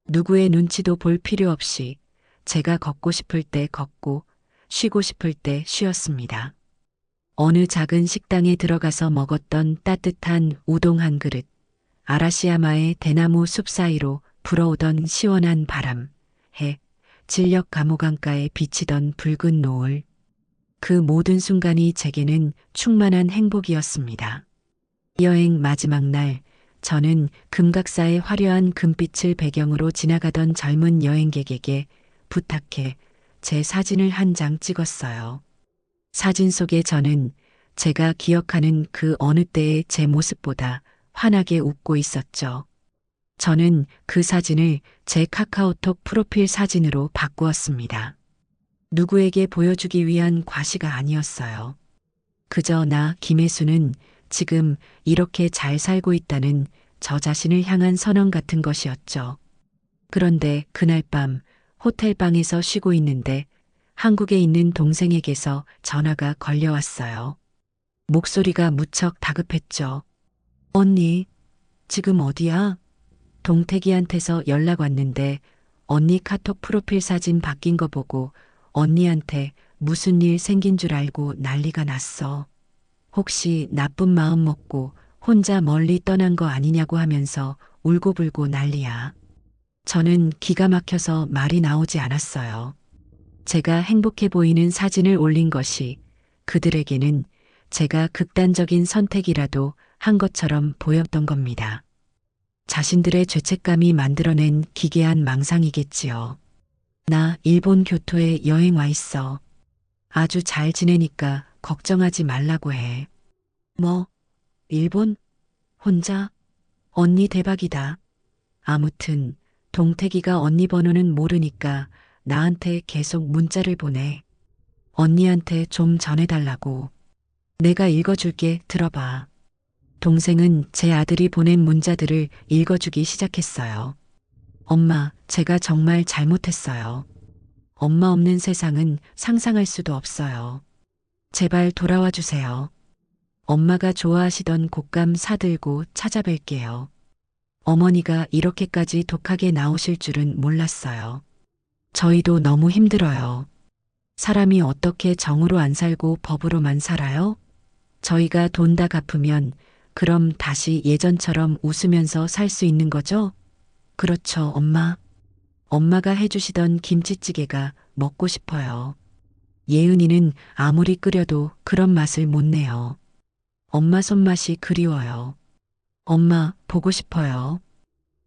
누구의 눈치도 볼 필요 없이 제가 걷고 싶을 때 걷고 쉬고 싶을 때 쉬었습니다. 어느 작은 식당에 들어가서 먹었던 따뜻한 우동 한 그릇, 아라시야마의 대나무 숲 사이로 불어오던 시원한 바람, 해, 진력 감호강가에 비치던 붉은 노을, 그 모든 순간이 제게는 충만한 행복이었습니다. 여행 마지막 날, 저는 금각사의 화려한 금빛을 배경으로 지나가던 젊은 여행객에게 부탁해 제 사진을 한 장 찍었어요. 사진 속에 저는 제가 기억하는 그 어느 때의 제 모습보다 환하게 웃고 있었죠. 저는 그 사진을 제 카카오톡 프로필 사진으로 바꾸었습니다. 누구에게 보여주기 위한 과시가 아니었어요. 그저 나 김혜수는 지금 이렇게 잘 살고 있다는 저 자신을 향한 선언 같은 것이었죠. 그런데 그날 밤 호텔방에서 쉬고 있는데 한국에 있는 동생에게서 전화가 걸려왔어요. 목소리가 무척 다급했죠. 언니, 지금 어디야? 동태기한테서 연락 왔는데 언니 카톡 프로필 사진 바뀐 거 보고 언니한테 무슨 일 생긴 줄 알고 난리가 났어. 혹시 나쁜 마음 먹고 혼자 멀리 떠난 거 아니냐고 하면서 울고불고 난리야. 저는 기가 막혀서 말이 나오지 않았어요. 제가 행복해 보이는 사진을 올린 것이 그들에게는 제가 극단적인 선택이라도 한 것처럼 보였던 겁니다. 자신들의 죄책감이 만들어낸 기괴한 망상이겠지요. 나 일본 교토에 여행 와 있어. 아주 잘 지내니까 걱정하지 말라고 해. 뭐, 일본? 혼자? 언니 대박이다. 아무튼 동태기가 언니 번호는 모르니까 나한테 계속 문자를 보내. 언니한테 좀 전해달라고. 내가 읽어줄게. 들어봐. 동생은 제 아들이 보낸 문자들을 읽어주기 시작했어요. 엄마, 제가 정말 잘못했어요. 엄마 없는 세상은 상상할 수도 없어요. 제발 돌아와 주세요. 엄마가 좋아하시던 곶감 사들고 찾아뵐게요. 어머니가 이렇게까지 독하게 나오실 줄은 몰랐어요. 저희도 너무 힘들어요. 사람이 어떻게 정으로 안 살고 법으로만 살아요? 저희가 돈 다 갚으면 그럼 다시 예전처럼 웃으면서 살 수 있는 거죠? 그렇죠, 엄마. 엄마가 해주시던 김치찌개가 먹고 싶어요. 예은이는 아무리 끓여도 그런 맛을 못 내요. 엄마 손맛이 그리워요. 엄마, 보고 싶어요.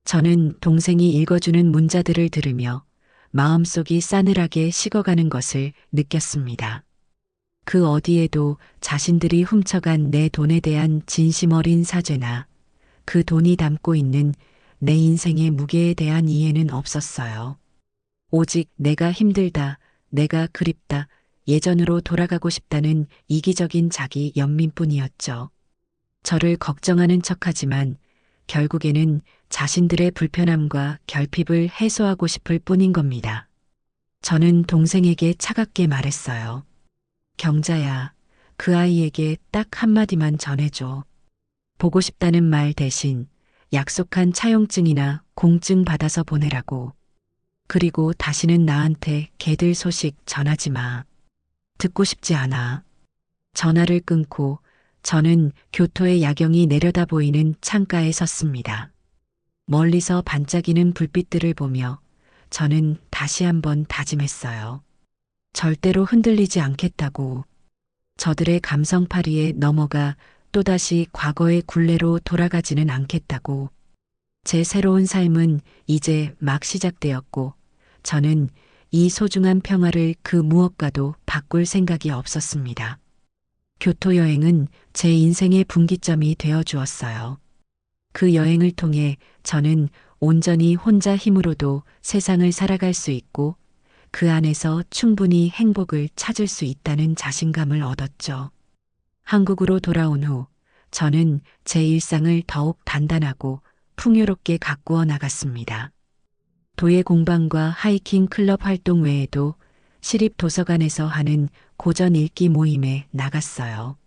저는 동생이 읽어주는 문자들을 들으며 마음속이 싸늘하게 식어가는 것을 느꼈습니다. 그 어디에도 자신들이 훔쳐간 내 돈에 대한 진심 어린 사죄나 그 돈이 담고 있는 내 인생의 무게에 대한 이해는 없었어요. 오직 내가 힘들다, 내가 그립다, 예전으로 돌아가고 싶다는 이기적인 자기 연민뿐이었죠. 저를 걱정하는 척하지만 결국에는 자신들의 불편함과 결핍을 해소하고 싶을 뿐인 겁니다. 저는 동생에게 차갑게 말했어요. 경자야, 그 아이에게 딱 한마디만 전해줘. 보고 싶다는 말 대신 약속한 차용증이나 공증 받아서 보내라고. 그리고 다시는 나한테 걔들 소식 전하지 마. 듣고 싶지 않아. 전화를 끊고 저는 교토의 야경이 내려다 보이는 창가에 섰습니다. 멀리서 반짝이는 불빛들을 보며 저는 다시 한번 다짐했어요. 절대로 흔들리지 않겠다고. 저들의 감성파리에 넘어가 또다시 과거의 굴레로 돌아가지는 않겠다고. 제 새로운 삶은 이제 막 시작되었고 저는 이 소중한 평화를 그 무엇과도 바꿀 생각이 없었습니다. 교토 여행은 제 인생의 분기점이 되어 주었어요. 그 여행을 통해 저는 온전히 혼자 힘으로도 세상을 살아갈 수 있고 그 안에서 충분히 행복을 찾을 수 있다는 자신감을 얻었죠. 한국으로 돌아온 후 저는 제 일상을 더욱 단단하고 풍요롭게 가꾸어 나갔습니다. 도예 공방과 하이킹 클럽 활동 외에도 시립 도서관에서 하는 고전 읽기 모임에 나갔어요.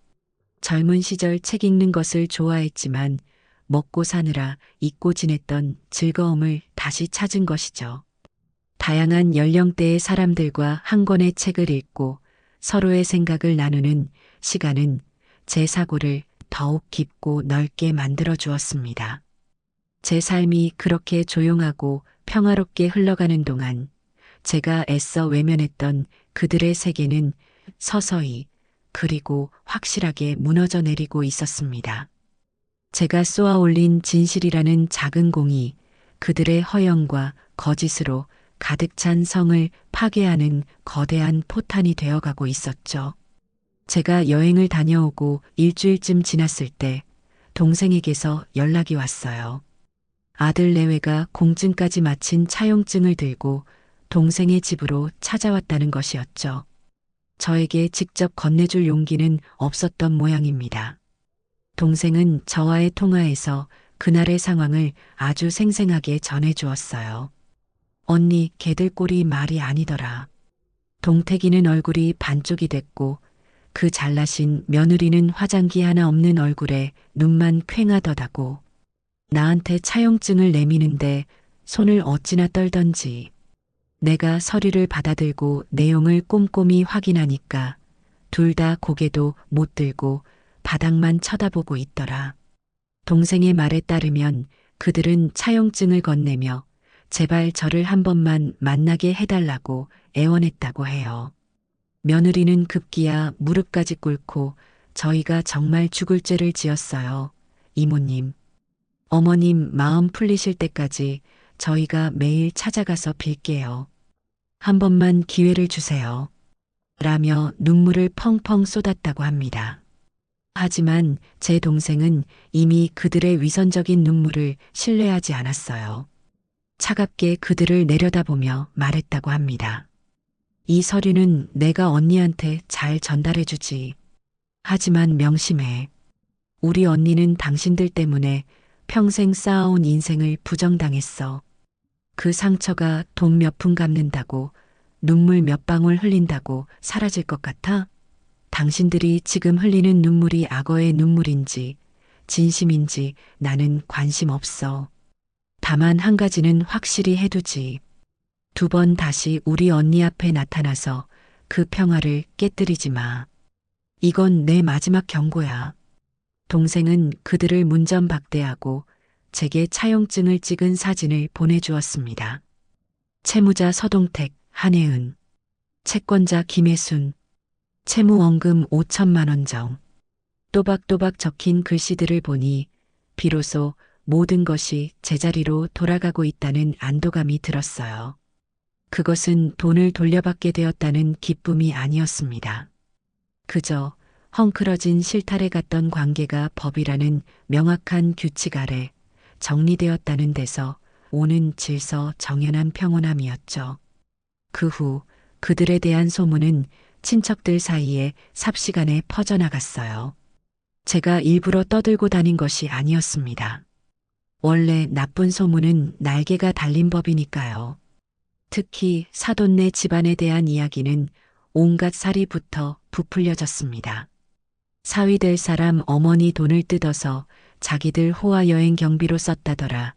젊은 시절 책 읽는 것을 좋아했지만 먹고 사느라 잊고 지냈던 즐거움을 다시 찾은 것이죠. 다양한 연령대의 사람들과 한 권의 책을 읽고 서로의 생각을 나누는 시간은 제 사고를 더욱 깊고 넓게 만들어 주었습니다. 제 삶이 그렇게 조용하고 평화롭게 흘러가는 동안 제가 애써 외면했던 그들의 세계는 서서히 그리고 확실하게 무너져 내리고 있었습니다. 제가 쏘아 올린 진실이라는 작은 공이 그들의 허영과 거짓으로 가득 찬 성을 파괴하는 거대한 포탄이 되어가고 있었죠. 제가 여행을 다녀오고 일주일쯤 지났을 때 동생에게서 연락이 왔어요. 아들 내외가 공증까지 마친 차용증을 들고 동생의 집으로 찾아왔다는 것이었죠. 저에게 직접 건네줄 용기는 없었던 모양입니다. 동생은 저와의 통화에서 그날의 상황을 아주 생생하게 전해주었어요. 언니, 걔들 꼴이 말이 아니더라. 동태기는 얼굴이 반쪽이 됐고 그 잘나신 며느리는 화장기 하나 없는 얼굴에 눈만 퀭하더다고. 나한테 차용증을 내미는데 손을 어찌나 떨던지. 내가 서류를 받아들고 내용을 꼼꼼히 확인하니까 둘 다 고개도 못 들고 바닥만 쳐다보고 있더라. 동생의 말에 따르면 그들은 차용증을 건네며 제발 저를 한 번만 만나게 해달라고 애원했다고 해요. 며느리는 급기야 무릎까지 꿇고 저희가 정말 죽을 죄를 지었어요. 이모님. 어머님 마음 풀리실 때까지 저희가 매일 찾아가서 빌게요. 한 번만 기회를 주세요. 라며 눈물을 펑펑 쏟았다고 합니다. 하지만 제 동생은 이미 그들의 위선적인 눈물을 신뢰하지 않았어요. 차갑게 그들을 내려다보며 말했다고 합니다. 이 서류는 내가 언니한테 잘 전달해주지. 하지만 명심해. 우리 언니는 당신들 때문에 평생 쌓아온 인생을 부정당했어. 그 상처가 돈 몇 푼 갚는다고, 눈물 몇 방울 흘린다고 사라질 것 같아? 당신들이 지금 흘리는 눈물이 악어의 눈물인지 진심인지 나는 관심 없어. 다만 한 가지는 확실히 해두지. 두 번 다시 우리 언니 앞에 나타나서 그 평화를 깨뜨리지 마. 이건 내 마지막 경고야. 동생은 그들을 문전박대하고 제게 차용증을 찍은 사진을 보내주었습니다. 채무자 서동택, 한혜은, 채권자 김혜순, 채무원금 5천만 원 정. 또박또박 적힌 글씨들을 보니 비로소 모든 것이 제자리로 돌아가고 있다는 안도감이 들었어요. 그것은 돈을 돌려받게 되었다는 기쁨이 아니었습니다. 그저 헝클어진 실타래 같던 관계가 법이라는 명확한 규칙 아래 정리되었다는 데서 오는 질서 정연한 평온함이었죠. 그 후 그들에 대한 소문은 친척들 사이에 삽시간에 퍼져나갔어요. 제가 일부러 떠들고 다닌 것이 아니었습니다. 원래 나쁜 소문은 날개가 달린 법이니까요. 특히 사돈네 집안에 대한 이야기는 온갖 살이부터 부풀려졌습니다. 사위 될 사람 어머니 돈을 뜯어서 자기들 호화 여행 경비로 썼다더라.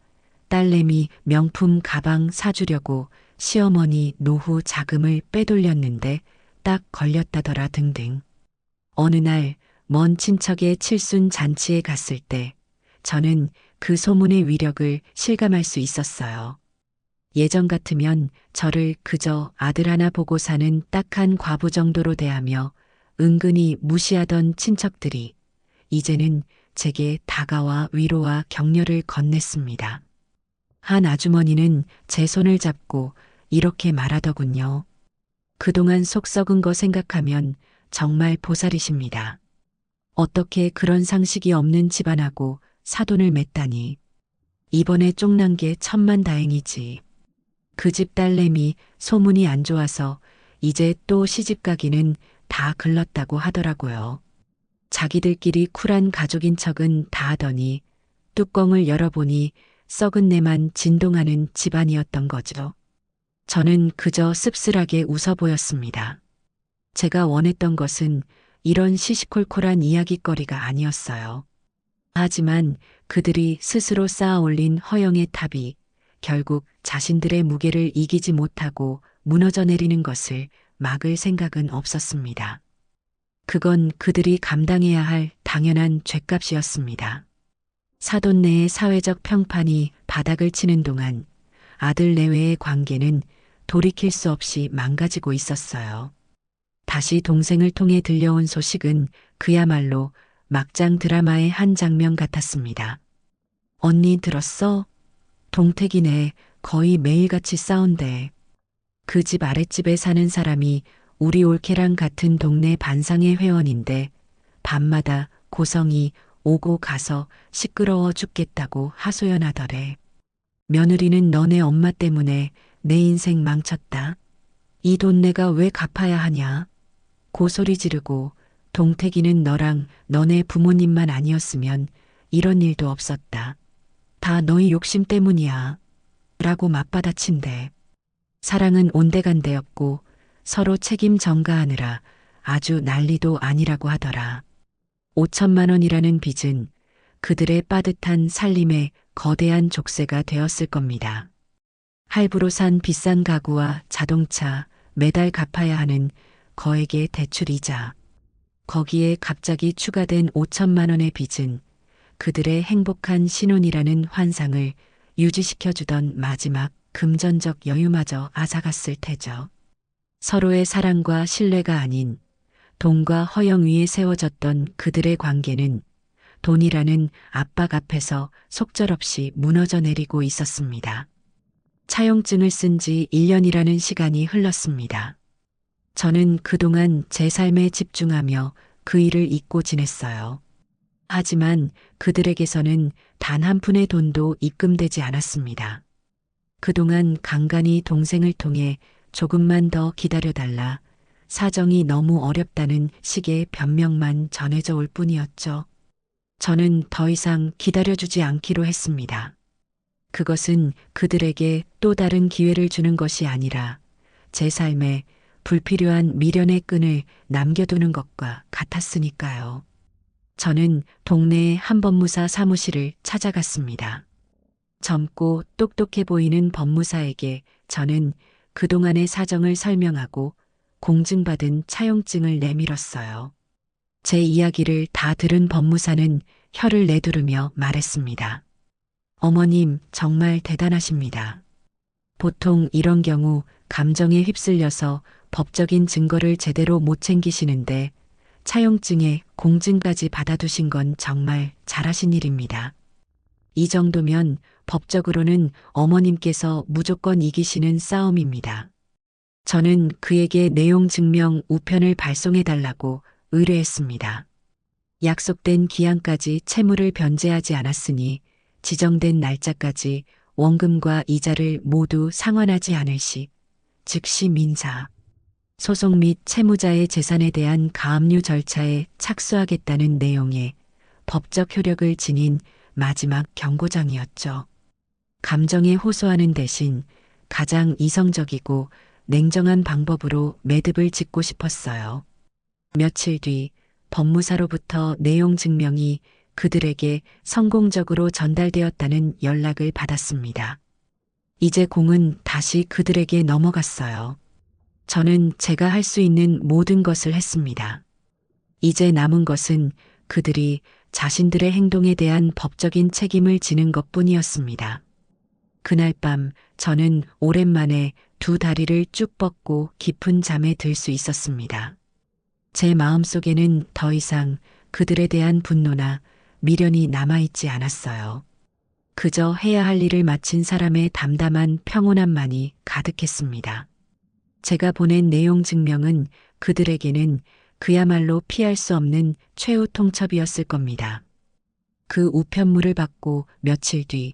딸내미 명품 가방 사주려고 시어머니 노후 자금을 빼돌렸는데 딱 걸렸다더라 등등. 어느 날 먼 친척의 칠순 잔치에 갔을 때 저는 그 소문의 위력을 실감할 수 있었어요. 예전 같으면 저를 그저 아들 하나 보고 사는 딱한 과부 정도로 대하며 은근히 무시하던 친척들이 이제는 제게 다가와 위로와 격려를 건넸습니다. 한 아주머니는 제 손을 잡고 이렇게 말하더군요. 그동안 속 썩은 거 생각하면 정말 보살이십니다. 어떻게 그런 상식이 없는 집안하고 사돈을 맺다니. 이번에 쫑난 게 천만다행이지. 그 집 딸내미 소문이 안 좋아서 이제 또 시집 가기는 다 글렀다고 하더라고요. 자기들끼리 쿨한 가족인 척은 다 하더니 뚜껑을 열어보니 썩은 내만 진동하는 집안이었던 거죠. 저는 그저 씁쓸하게 웃어 보였습니다. 제가 원했던 것은 이런 시시콜콜한 이야깃거리가 아니었어요. 하지만 그들이 스스로 쌓아 올린 허영의 탑이 결국 자신들의 무게를 이기지 못하고 무너져 내리는 것을 막을 생각은 없었습니다. 그건 그들이 감당해야 할 당연한 죗값이었습니다. 사돈 내의 사회적 평판이 바닥을 치는 동안 아들 내외의 관계는 돌이킬 수 없이 망가지고 있었어요. 다시 동생을 통해 들려온 소식은 그야말로 막장 드라마의 한 장면 같았습니다. 언니 들었어? 동택이네 거의 매일같이 싸운대. 그 집 아랫집에 사는 사람이 우리 올케랑 같은 동네 반상회 회원인데 밤마다 고성이 오고 가서 시끄러워 죽겠다고 하소연하더래. 며느리는 너네 엄마 때문에 내 인생 망쳤다. 이 돈 내가 왜 갚아야 하냐? 고소리 지르고 동택이는 너랑 너네 부모님만 아니었으면 이런 일도 없었다. 다 너희 욕심 때문이야. 라고 맞받아친대. 사랑은 온데간데 없고 서로 책임 전가하느라 아주 난리도 아니라고 하더라. 5천만 원이라는 빚은 그들의 빠듯한 살림에 거대한 족쇄가 되었을 겁니다. 할부로 산 비싼 가구와 자동차, 매달 갚아야 하는 거액의 대출이자 거기에 갑자기 추가된 5천만 원의 빚은 그들의 행복한 신혼이라는 환상을 유지시켜주던 마지막 금전적 여유마저 앗아갔을 테죠. 서로의 사랑과 신뢰가 아닌 돈과 허영 위에 세워졌던 그들의 관계는 돈이라는 압박 앞에서 속절없이 무너져 내리고 있었습니다. 차용증을 쓴 지 1년이라는 시간이 흘렀습니다. 저는 그동안 제 삶에 집중하며 그 일을 잊고 지냈어요. 하지만 그들에게서는 단 한 푼의 돈도 입금되지 않았습니다. 그동안 간간히 동생을 통해 조금만 더 기다려달라 사정이 너무 어렵다는 식의 변명만 전해져 올 뿐이었죠. 저는 더 이상 기다려주지 않기로 했습니다. 그것은 그들에게 또 다른 기회를 주는 것이 아니라 제 삶에 불필요한 미련의 끈을 남겨두는 것과 같았으니까요. 저는 동네의 한 법무사 사무실을 찾아갔습니다. 젊고 똑똑해 보이는 법무사에게 저는 그동안의 사정을 설명하고 공증받은 차용증을 내밀었어요. 제 이야기를 다 들은 법무사는 혀를 내두르며 말했습니다. 어머님 정말 대단하십니다. 보통 이런 경우 감정에 휩쓸려서 법적인 증거를 제대로 못 챙기시는데 차용증에 공증까지 받아두신 건 정말 잘하신 일입니다. 이 정도면 법적으로는 어머님께서 무조건 이기시는 싸움입니다. 저는 그에게 내용 증명 우편을 발송해달라고 의뢰했습니다. 약속된 기한까지 채무를 변제하지 않았으니 지정된 날짜까지 원금과 이자를 모두 상환하지 않을 시 즉시 민사, 소송 및 채무자의 재산에 대한 가압류 절차에 착수하겠다는 내용의 법적 효력을 지닌 마지막 경고장이었죠. 감정에 호소하는 대신 가장 이성적이고 냉정한 방법으로 매듭을 짓고 싶었어요. 며칠 뒤 법무사로부터 내용 증명이 그들에게 성공적으로 전달되었다는 연락을 받았습니다. 이제 공은 다시 그들에게 넘어갔어요. 저는 제가 할 수 있는 모든 것을 했습니다. 이제 남은 것은 그들이 자신들의 행동에 대한 법적인 책임을 지는 것뿐이었습니다. 그날 밤 저는 오랜만에 두 다리를 쭉 뻗고 깊은 잠에 들 수 있었습니다. 제 마음속에는 더 이상 그들에 대한 분노나 미련이 남아있지 않았어요. 그저 해야 할 일을 마친 사람의 담담한 평온함만이 가득했습니다. 제가 보낸 내용 증명은 그들에게는 그야말로 피할 수 없는 최후 통첩이었을 겁니다. 그 우편물을 받고 며칠 뒤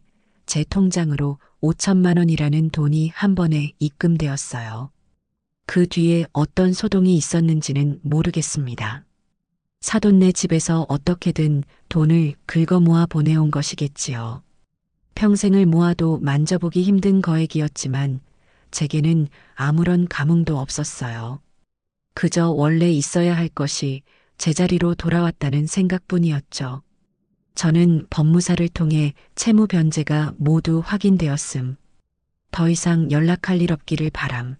제 통장으로 5천만 원이라는 돈이 한 번에 입금되었어요. 그 뒤에 어떤 소동이 있었는지는 모르겠습니다. 사돈네 집에서 어떻게든 돈을 긁어 모아 보내온 것이겠지요. 평생을 모아도 만져보기 힘든 거액이었지만 제게는 아무런 감흥도 없었어요. 그저 원래 있어야 할 것이 제자리로 돌아왔다는 생각뿐이었죠. 저는 법무사를 통해 채무 변제가 모두 확인되었음. 더 이상 연락할 일 없기를 바람.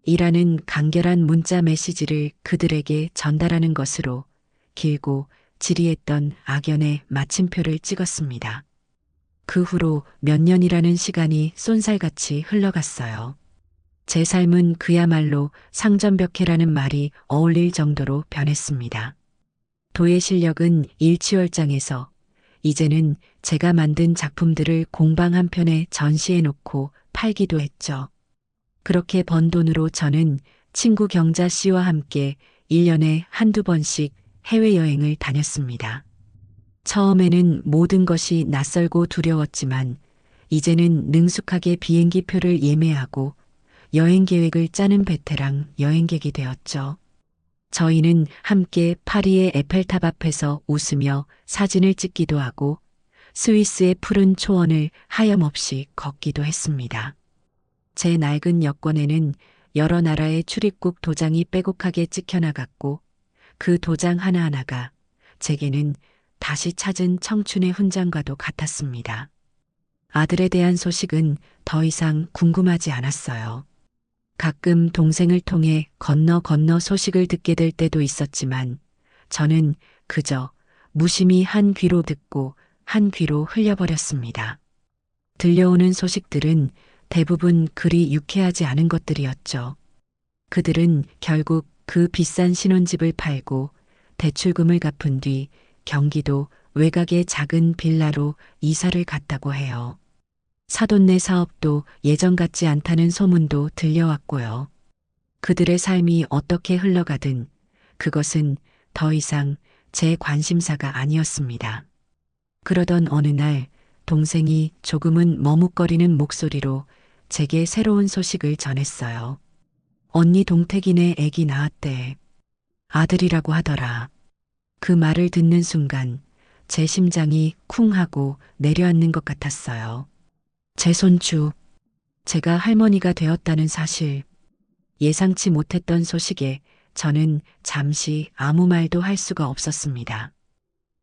이라는 간결한 문자 메시지를 그들에게 전달하는 것으로 길고 지리했던 악연의 마침표를 찍었습니다. 그 후로 몇 년이라는 시간이 쏜살같이 흘러갔어요. 제 삶은 그야말로 상전벽해라는 말이 어울릴 정도로 변했습니다. 도의 실력은 일취월장에서 이제는 제가 만든 작품들을 공방 한편에 전시해 놓고 팔기도 했죠. 그렇게 번 돈으로 저는 친구 경자 씨와 함께 1년에 한두 번씩 해외여행을 다녔습니다. 처음에는 모든 것이 낯설고 두려웠지만 이제는 능숙하게 비행기 표를 예매하고 여행 계획을 짜는 베테랑 여행객이 되었죠. 저희는 함께 파리의 에펠탑 앞에서 웃으며 사진을 찍기도 하고 스위스의 푸른 초원을 하염없이 걷기도 했습니다. 제 낡은 여권에는 여러 나라의 출입국 도장이 빼곡하게 찍혀나갔고 그 도장 하나하나가 제게는 다시 찾은 청춘의 훈장과도 같았습니다. 아들에 대한 소식은 더 이상 궁금하지 않았어요. 가끔 동생을 통해 건너 소식을 듣게 될 때도 있었지만 저는 그저 무심히 한 귀로 듣고 한 귀로 흘려버렸습니다. 들려오는 소식들은 대부분 그리 유쾌하지 않은 것들이었죠. 그들은 결국 그 비싼 신혼집을 팔고 대출금을 갚은 뒤 경기도 외곽의 작은 빌라로 이사를 갔다고 해요. 사돈네 사업도 예전 같지 않다는 소문도 들려왔고요. 그들의 삶이 어떻게 흘러가든 그것은 더 이상 제 관심사가 아니었습니다. 그러던 어느 날 동생이 조금은 머뭇거리는 목소리로 제게 새로운 소식을 전했어요. 언니 동택이네 애기 낳았대. 아들이라고 하더라. 그 말을 듣는 순간 제 심장이 쿵 하고 내려앉는 것 같았어요. 제 손주, 제가 할머니가 되었다는 사실, 예상치 못했던 소식에 저는 잠시 아무 말도 할 수가 없었습니다.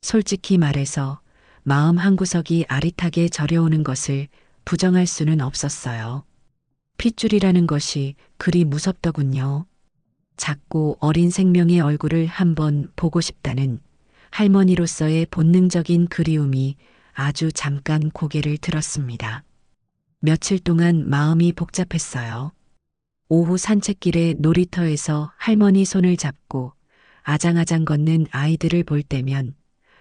솔직히 말해서 마음 한구석이 아릿하게 저려오는 것을 부정할 수는 없었어요. 핏줄이라는 것이 그리 무섭더군요. 작고 어린 생명의 얼굴을 한번 보고 싶다는 할머니로서의 본능적인 그리움이 아주 잠깐 고개를 들었습니다. 며칠 동안 마음이 복잡했어요. 오후 산책길에 놀이터에서 할머니 손을 잡고 아장아장 걷는 아이들을 볼 때면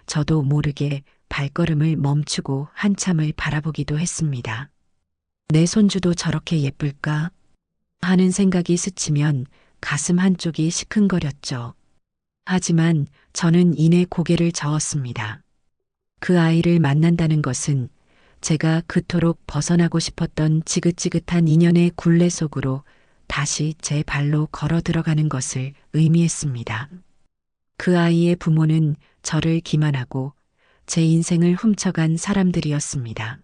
저도 모르게 발걸음을 멈추고 한참을 바라보기도 했습니다. 내 손주도 저렇게 예쁠까? 하는 생각이 스치면 가슴 한쪽이 시큰거렸죠. 하지만 저는 이내 고개를 저었습니다. 그 아이를 만난다는 것은 제가 그토록 벗어나고 싶었던 지긋지긋한 인연의 굴레 속으로 다시 제 발로 걸어 들어가는 것을 의미했습니다. 그 아이의 부모는 저를 기만하고 제 인생을 훔쳐간 사람들이었습니다.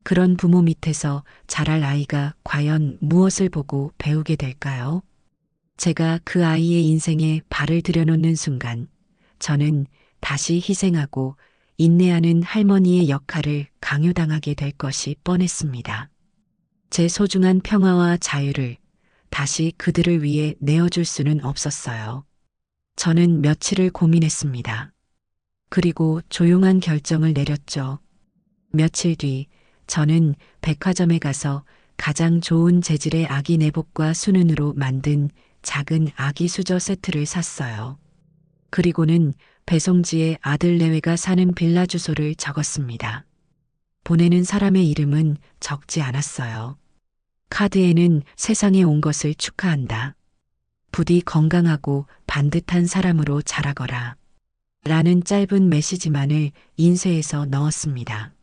그런 부모 밑에서 자랄 아이가 과연 무엇을 보고 배우게 될까요? 제가 그 아이의 인생에 발을 들여놓는 순간 저는 다시 희생하고 인내하는 할머니의 역할을 강요당하게 될 것이 뻔했습니다. 제 소중한 평화와 자유를 다시 그들을 위해 내어줄 수는 없었어요. 저는 며칠을 고민했습니다. 그리고 조용한 결정을 내렸죠. 며칠 뒤 저는 백화점에 가서 가장 좋은 재질의 아기 내복과 수는으로 만든 작은 아기 수저 세트를 샀어요. 그리고는 배송지에 아들 내외가 사는 빌라 주소를 적었습니다. 보내는 사람의 이름은 적지 않았어요. 카드에는 세상에 온 것을 축하한다. 부디 건강하고 반듯한 사람으로 자라거라. 라는 짧은 메시지만을 인쇄해서 넣었습니다.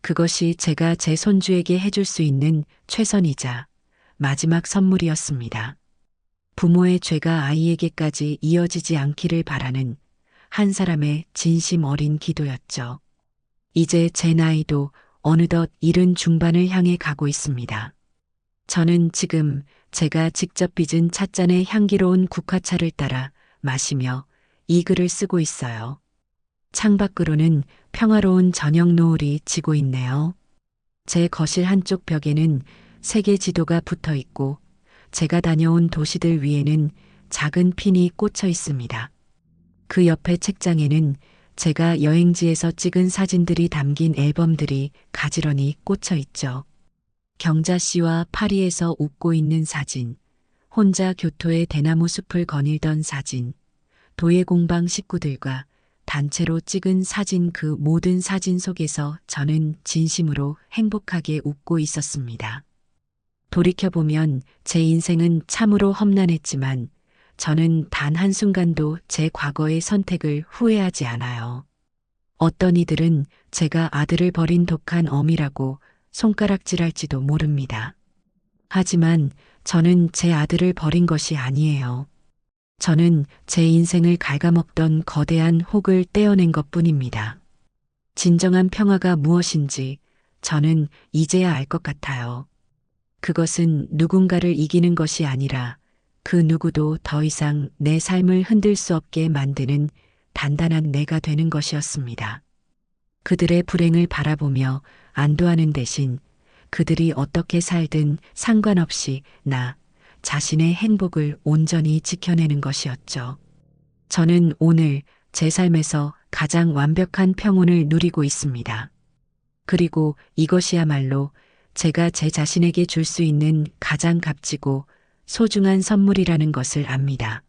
그것이 제가 제 손주에게 해줄 수 있는 최선이자 마지막 선물이었습니다. 부모의 죄가 아이에게까지 이어지지 않기를 바라는 한 사람의 진심 어린 기도였죠. 이제 제 나이도 어느덧 70 중반을 향해 가고 있습니다. 저는 지금 제가 직접 빚은 찻잔의 향기로운 국화차를 따라 마시며 이 글을 쓰고 있어요. 창밖으로는 평화로운 저녁 노을이 지고 있네요. 제 거실 한쪽 벽에는 세계 지도가 붙어 있고 제가 다녀온 도시들 위에는 작은 핀이 꽂혀 있습니다. 그 옆에 책장에는 제가 여행지에서 찍은 사진들이 담긴 앨범들이 가지런히 꽂혀 있죠. 경자 씨와 파리에서 웃고 있는 사진, 혼자 교토의 대나무 숲을 거닐던 사진, 도예공방 식구들과 단체로 찍은 사진, 그 모든 사진 속에서 저는 진심으로 행복하게 웃고 있었습니다. 돌이켜보면 제 인생은 참으로 험난했지만 저는 단 한순간도 제 과거의 선택을 후회하지 않아요. 어떤 이들은 제가 아들을 버린 독한 어미라고 손가락질할지도 모릅니다. 하지만 저는 제 아들을 버린 것이 아니에요. 저는 제 인생을 갉아먹던 거대한 혹을 떼어낸 것뿐입니다. 진정한 평화가 무엇인지 저는 이제야 알 것 같아요. 그것은 누군가를 이기는 것이 아니라 그 누구도 더 이상 내 삶을 흔들 수 없게 만드는 단단한 내가 되는 것이었습니다. 그들의 불행을 바라보며 안도하는 대신 그들이 어떻게 살든 상관없이 나 자신의 행복을 온전히 지켜내는 것이었죠. 저는 오늘 제 삶에서 가장 완벽한 평온을 누리고 있습니다. 그리고 이것이야말로 제가 제 자신에게 줄 수 있는 가장 값지고 소중한 선물이라는 것을 압니다.